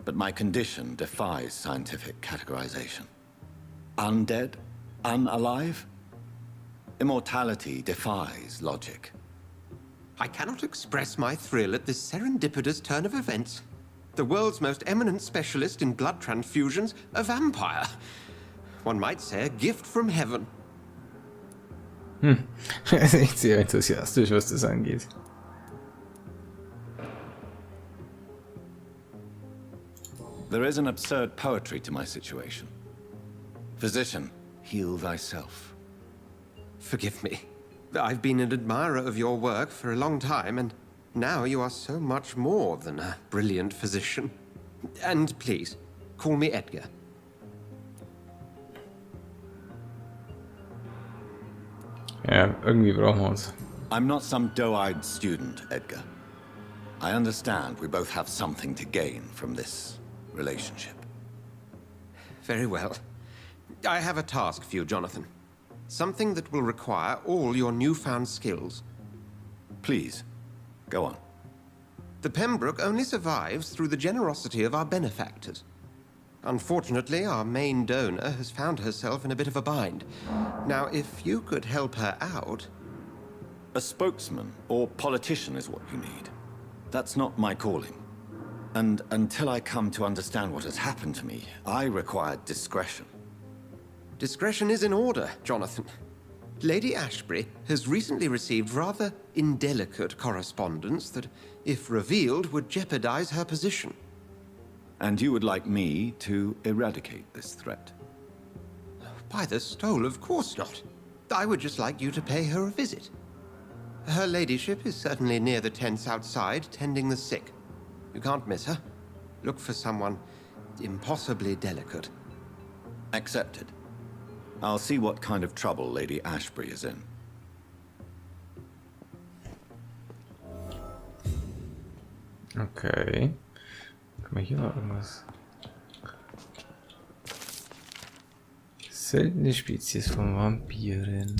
but my condition defies scientific categorization. Undead? Unalive? Immortality defies logic. I cannot express my thrill at this serendipitous turn of events. The world's most eminent specialist in blood transfusions, a vampire. One might say a gift from heaven. Er ist echt sehr enthusiastisch, was das angeht. There is an absurd poetry to my situation. Physician, heal thyself. Forgive me. I've been an admirer of your work for a long time, and now you are so much more than a brilliant physician. And please, call me Edgar. Ja, irgendwie brauchen wir uns. I'm not some doe-eyed student, Edgar. I understand we both have something to gain from this relationship. Very well. I have a task for you, Jonathan. Something that will require all your newfound skills. Please, go on. The Pembroke only survives through the generosity of our benefactors. Unfortunately, our main donor has found herself in a bit of a bind. Now, if you could help her out... A spokesman or politician is what you need. That's not my calling. And until I come to understand what has happened to me, I require discretion. Discretion is in order, Jonathan. Lady Ashbury has recently received rather indelicate correspondence that, if revealed, would jeopardize her position. And you would like me to eradicate this threat? By the stole, of course not. I would just like you to pay her a visit. Her ladyship is certainly near the tents outside, tending the sick. You can't miss her. Look for someone impossibly delicate. Accepted. I'll see what kind of trouble Lady Ashbury is in. Okay. Guck mal, hier war irgendwas. Seltene Spezies von Vampiren.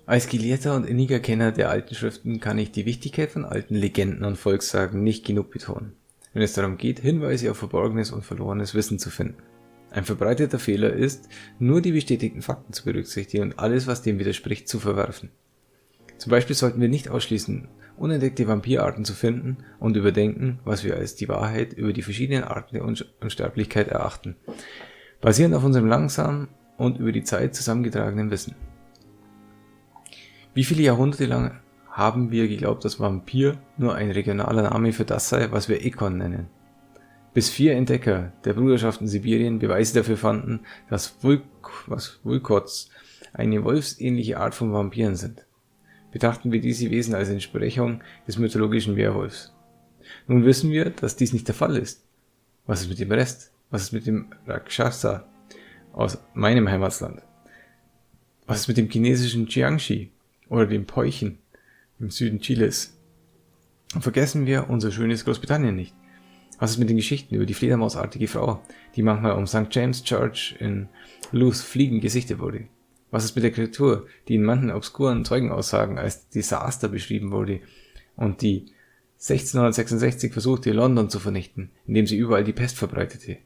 Als gelehrter und inniger Kenner der alten Schriften kann ich die Wichtigkeit von alten Legenden und Volkssagen nicht genug betonen, wenn es darum geht, Hinweise auf verborgenes und verlorenes Wissen zu finden. Ein verbreiteter Fehler ist, nur die bestätigten Fakten zu berücksichtigen und alles, was dem widerspricht, zu verwerfen. Zum Beispiel sollten wir nicht ausschließen, unentdeckte Vampirarten zu finden und überdenken, was wir als die Wahrheit über die verschiedenen Arten der Unsterblichkeit erachten, basierend auf unserem langsam und über die Zeit zusammengetragenen Wissen. Wie viele Jahrhunderte lang haben wir geglaubt, dass Vampyr nur ein regionaler Name für das sei, was wir Ekon nennen? Bis 4 Entdecker der Bruderschaft in Sibirien Beweise dafür fanden, dass Vulkots eine wolfsähnliche Art von Vampiren sind. Betrachten wir diese Wesen als Entsprechung des mythologischen Werwolfs. Nun wissen wir, dass dies nicht der Fall ist. Was ist mit dem Rest? Was ist mit dem Rakshasa aus meinem Heimatland? Was ist mit dem chinesischen Jiangxi oder dem Peuchen im Süden Chiles? Und vergessen wir unser schönes Großbritannien nicht. Was ist mit den Geschichten über die fledermausartige Frau, die manchmal um St. James Church in Louth fliegend gesichtet wurde? Was ist mit der Kreatur, die in manchen obskuren Zeugenaussagen als Desaster beschrieben wurde und die 1666 versuchte, London zu vernichten, indem sie überall die Pest verbreitete?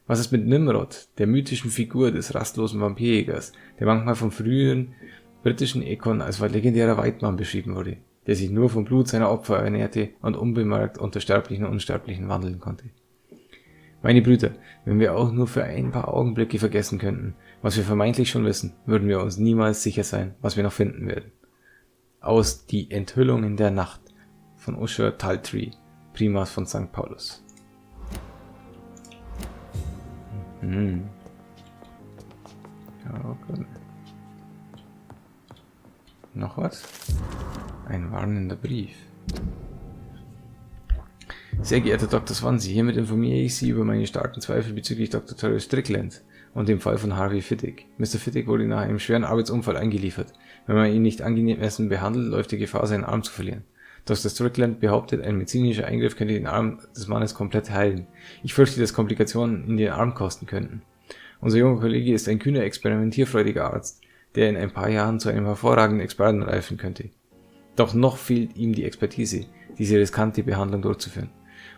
Was ist mit Nimrod, der mythischen Figur des rastlosen Vampirjägers, der manchmal vom frühen britischen Ekon als legendärer Weidmann beschrieben wurde, der sich nur vom Blut seiner Opfer ernährte und unbemerkt unter Sterblichen und Unsterblichen wandeln konnte? Meine Brüder, wenn wir auch nur für ein paar Augenblicke vergessen könnten, was wir vermeintlich schon wissen, würden wir uns niemals sicher sein, was wir noch finden werden. Aus Die Enthüllungen der Nacht von Usher Taltree, Primas von St. Paulus. Ja, okay. Noch was? Ein warnender Brief. Sehr geehrter Dr. Swansea, hiermit informiere ich Sie über meine starken Zweifel bezüglich Dr. Terry Strickland und dem Fall von Harvey Fittig. Mr. Fittig wurde nach einem schweren Arbeitsunfall eingeliefert. Wenn man ihn nicht angemessen behandelt, läuft die Gefahr, seinen Arm zu verlieren. Dr. Strickland behauptet, ein medizinischer Eingriff könnte den Arm des Mannes komplett heilen. Ich fürchte, dass Komplikationen in den Arm kosten könnten. Unser junger Kollege ist ein kühner, experimentierfreudiger Arzt, der in ein paar Jahren zu einem hervorragenden Experten reifen könnte. Doch noch fehlt ihm die Expertise, diese riskante Behandlung durchzuführen.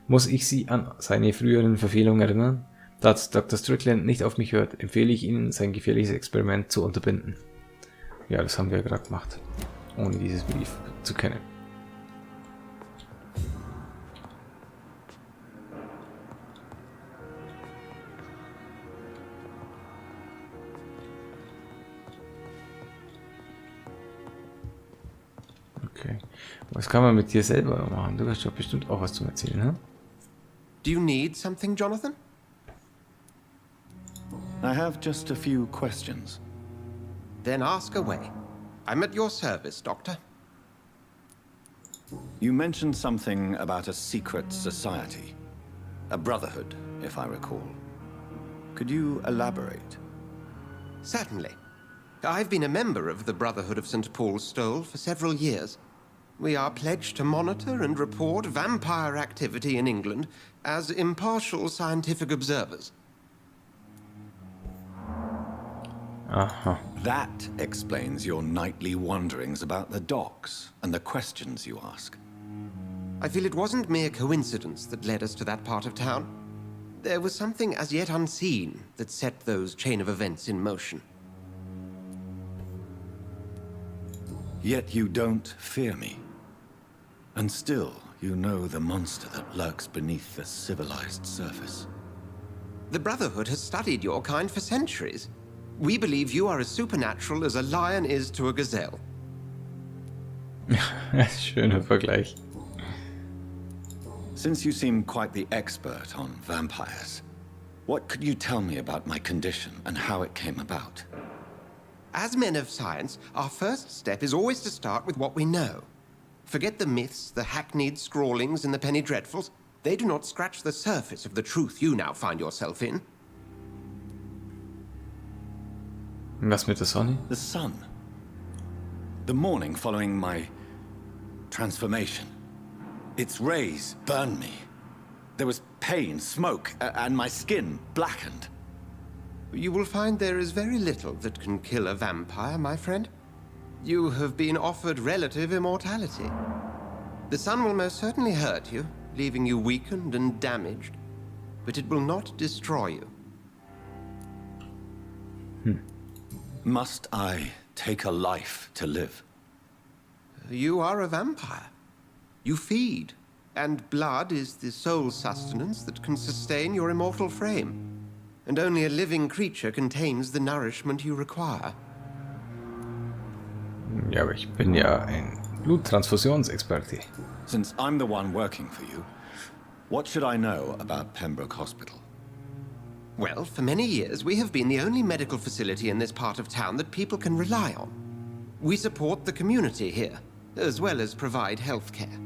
Muss ich Sie an seine früheren Verfehlungen erinnern? Da Dr. Strickland nicht auf mich hört, empfehle ich Ihnen, sein gefährliches Experiment zu unterbinden. Ja, das haben wir gerade gemacht, ohne dieses Brief zu kennen. Okay. Was kann man mit dir selber machen? Du hast doch bestimmt auch was zu erzählen, ne? Do you need something, Jonathan? I have just a few questions. Then ask away. I'm at your service, Doctor. You mentioned something about a secret society. A brotherhood, if I recall. Could you elaborate? Certainly. I've been a member of the Brotherhood of St. Paul's Stole for several years. We are pledged to monitor and report vampire activity in England as impartial scientific observers. Aha. That explains your nightly wanderings about the docks and the questions you ask. I feel it wasn't mere coincidence that led us to that part of town. There was something as yet unseen that set those chain of events in motion. Yet you don't fear me. And still, you know the monster that lurks beneath the civilized surface. The Brotherhood has studied your kind for centuries. We believe you are as supernatural as a lion is to a gazelle. Schöner Vergleich. Since you seem quite the expert on vampires, what could you tell me about my condition and how it came about? As men of science, our first step is always to start with what we know. Forget the myths, the hackneyed scrawlings, and the penny dreadfuls. They do not scratch the surface of the truth you now find yourself in. Was mit der Sonne? The sun. The morning following my transformation. Its rays burned me. There was pain, smoke, and my skin blackened. You will find there is very little that can kill a vampire, my friend. You have been offered relative immortality. The sun will most certainly hurt you, leaving you weakened and damaged, but it will not destroy you. Must I take a life to live? You are a vampire. You feed, and blood is the sole sustenance that can sustain your immortal frame. And only a living creature contains the nourishment you require. Ja, aber ich bin ja ein Bluttransfusionsexperte. Since I'm the one working for you, what should I know about Pembroke Hospital? Well, for many years, we have been the only medical facility in this part of town that people can rely on. We support the community here, as well as provide health care.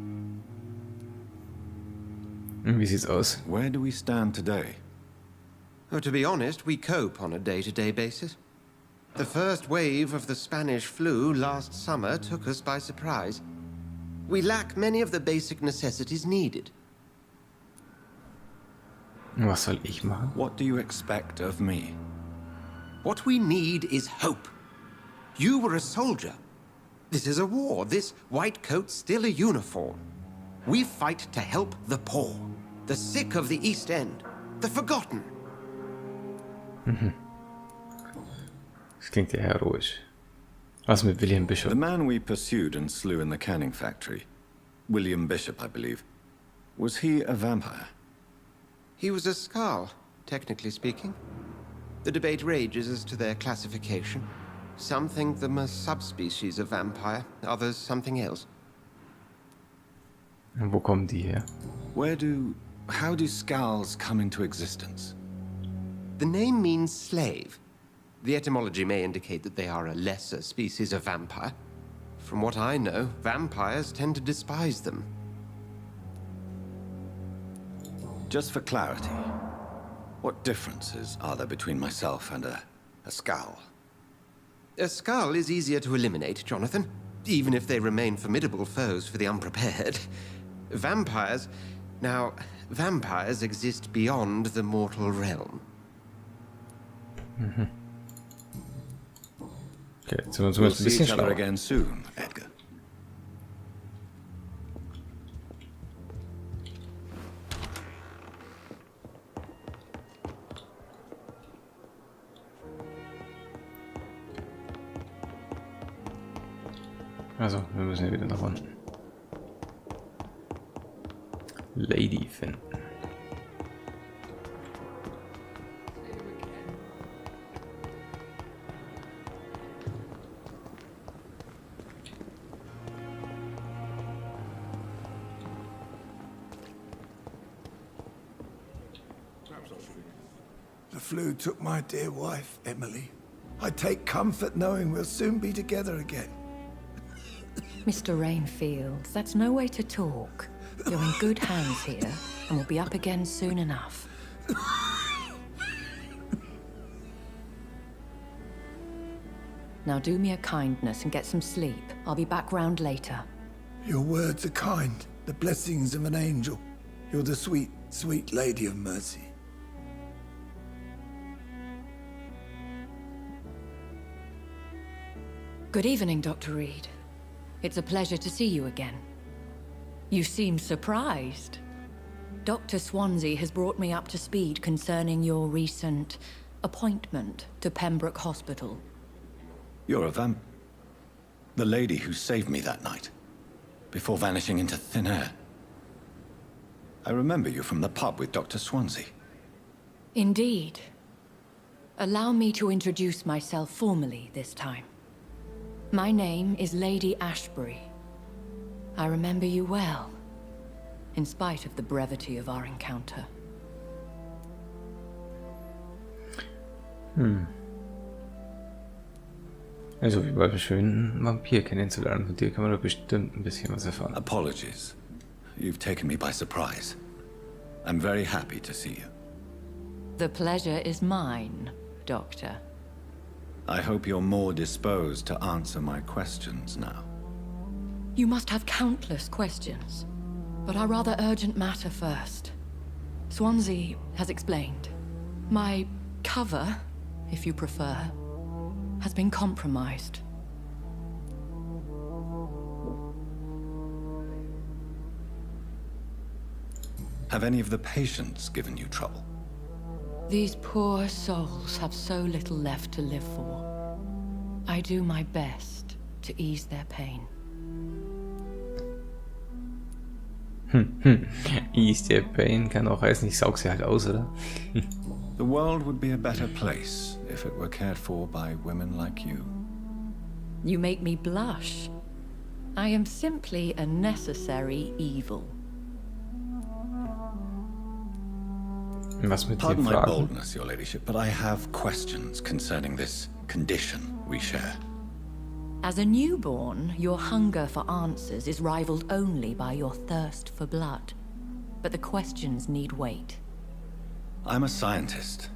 Wie sieht's aus? Where do we stand today? Oh, to be honest, we cope on a day-to-day basis. The first wave of the Spanish flu last summer took us by surprise. We lack many of the basic necessities needed. Was soll ich machen? What do you expect of me? What we need is hope. You were a soldier. This is a war. This white coat's still a uniform. We fight to help the poor, the sick of the East End, the forgotten. Das klingt ja heroisch. Was mit William Bishop? The man we pursued and slew in the canning factory, William Bishop, I believe. Was he a vampire? He was a Skal, technically speaking. The debate rages as to their classification. Some think them a subspecies of vampire, others something else. Und wo kommen die her? How do Skals come into existence? The name means slave. The etymology may indicate that they are a lesser species of vampire. From what I know, vampires tend to despise them. Just for clarity, what differences are there between myself and a Skal? A Skal is easier to eliminate, Jonathan, even if they remain formidable foes for the unprepared. Vampires exist beyond the mortal realm. Okay, jetzt sind wir We'll zumindest ein see bisschen each other schlauer. again soon, Edgar. Also, wir müssen ja wieder nach unten. Lady finden. The flu took my dear wife, Emily. I take comfort knowing we'll soon be together again. Mr. Rainfield, that's no way to talk. You're in good hands here, and we'll be up again soon enough. Now do me a kindness and get some sleep. I'll be back round later. Your words are kind, the blessings of an angel. You're the sweet, sweet lady of mercy. Good evening, Dr. Reed. It's a pleasure to see you again. You seem surprised. Dr. Swansea has brought me up to speed concerning your recent appointment to Pembroke Hospital. You're a the lady who saved me that night, before vanishing into thin air. I remember you from the pub with Dr. Swansea. Indeed. Allow me to introduce myself formally this time. My name is Lady Ashbury. I remember you well, in spite of the brevity of our encounter. Also, wie war es schön, einen Vampir kennenzulernen. Von dir kann man doch bestimmt ein bisschen was erfahren. Apologies. You've taken me by surprise. I'm very happy to see you. The pleasure is mine, Doctor. I hope you're more disposed to answer my questions now. You must have countless questions, but our rather urgent matter first. Swansea has explained. My cover, if you prefer, has been compromised. Have any of the patients given you trouble? These poor souls have so little left to live for. I do my best to ease their pain. Ease their pain kann auch heißen, ich saug sie halt aus, oder? The world would be a better place if it were cared for by women like you. You make me blush. I am simply a necessary evil. Was mit Pardon den my Fragen? boldness, your ladyship, but I have questions concerning this condition we share. As a newborn, your hunger for answers is rivaled only by your thirst for blood. But the questions need wait. I'm a scientist.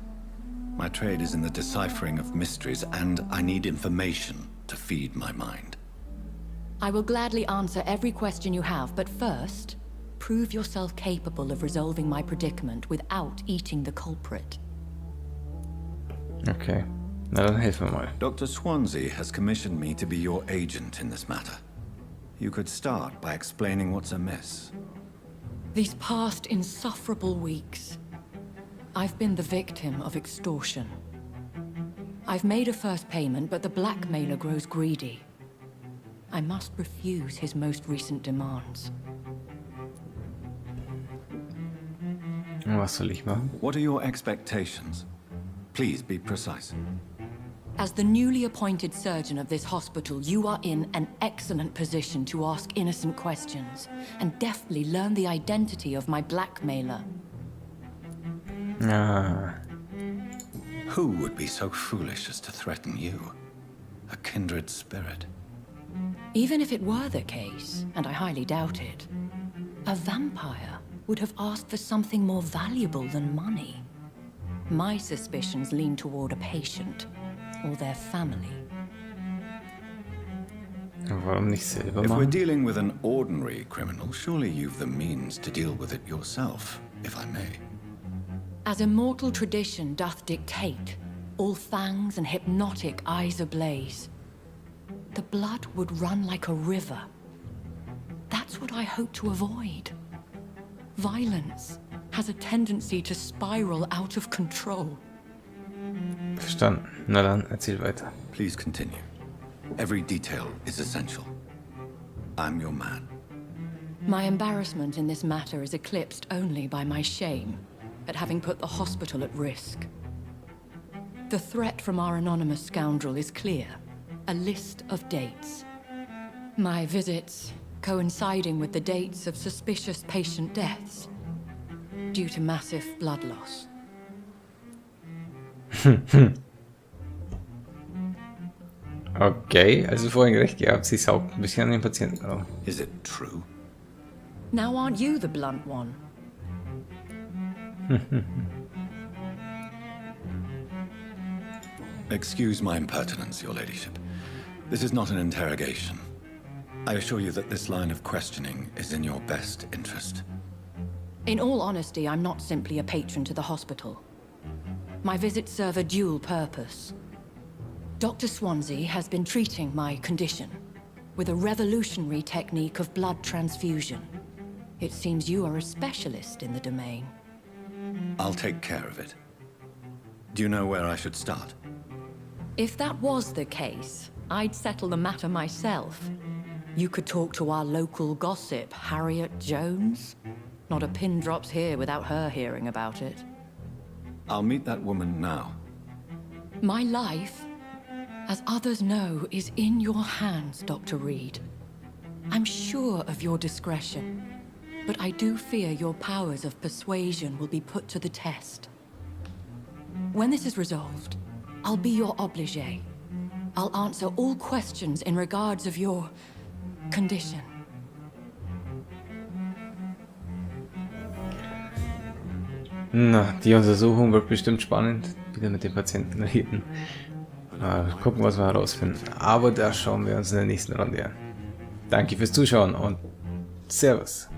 My trade is in the deciphering of mysteries, and I need information to feed my mind. I will gladly answer every question you have, but first, prove yourself capable of resolving my predicament without eating the culprit. Okay, na dann helfen wir mal. Dr. Swansea has commissioned me to be your agent in this matter. You could start by explaining what's amiss. These past insufferable weeks, I've been the victim of extortion. I've made a first payment, but the blackmailer grows greedy. I must refuse his most recent demands. Was soll ich machen? What are your expectations? Please be precise. As the newly appointed surgeon of this hospital, you are in an excellent position to ask innocent questions and deftly learn the identity of my blackmailer. Ah. Who would be so foolish as to threaten you? A kindred spirit. Even if it were the case, and I highly doubt it, a vampire would have asked for something more valuable than money. My suspicions lean toward a patient or their family. Warum nicht selber If we're machen? dealing with an ordinary criminal, surely you've the means to deal with it yourself, if I may. As immortal tradition doth dictate, all fangs and hypnotic eyes ablaze, the blood would run like a river. That's what I hope to avoid. Violence has a tendency to spiral out of control. Verstanden. Na dann, erzähl weiter. Please continue. Every detail is essential. I'm your man. My embarrassment in this matter is eclipsed only by my shame at having put the hospital at risk. The threat from our anonymous scoundrel is clear. A list of dates. My visits coinciding with the dates of suspicious patient deaths due to massive blood loss. Okay, also vorhin recht gehabt, sie saugt ein bisschen an den Patienten rum. Is it true? Now aren't you the blunt one? Excuse my impertinence, your ladyship. This is not an interrogation. I assure you that this line of questioning is in your best interest. In all honesty, I'm not simply a patron to the hospital. My visits serve a dual purpose. Dr. Swansea has been treating my condition with a revolutionary technique of blood transfusion. It seems you are a specialist in the domain. I'll take care of it. Do you know where I should start? If that was the case, I'd settle the matter myself. You could talk to our local gossip, Harriet Jones. Not a pin drops here without her hearing about it. I'll meet that woman now. My life, as others know, is in your hands, Dr. Reed. I'm sure of your discretion, but I do fear your powers of persuasion will be put to the test. When this is resolved, I'll be your obligé. I'll answer all questions in regards of your condition. Na, die Untersuchung wird bestimmt spannend. Wieder mit den Patienten reden. Gucken, was wir herausfinden. Aber das schauen wir uns in der nächsten Runde an. Danke fürs Zuschauen und Servus.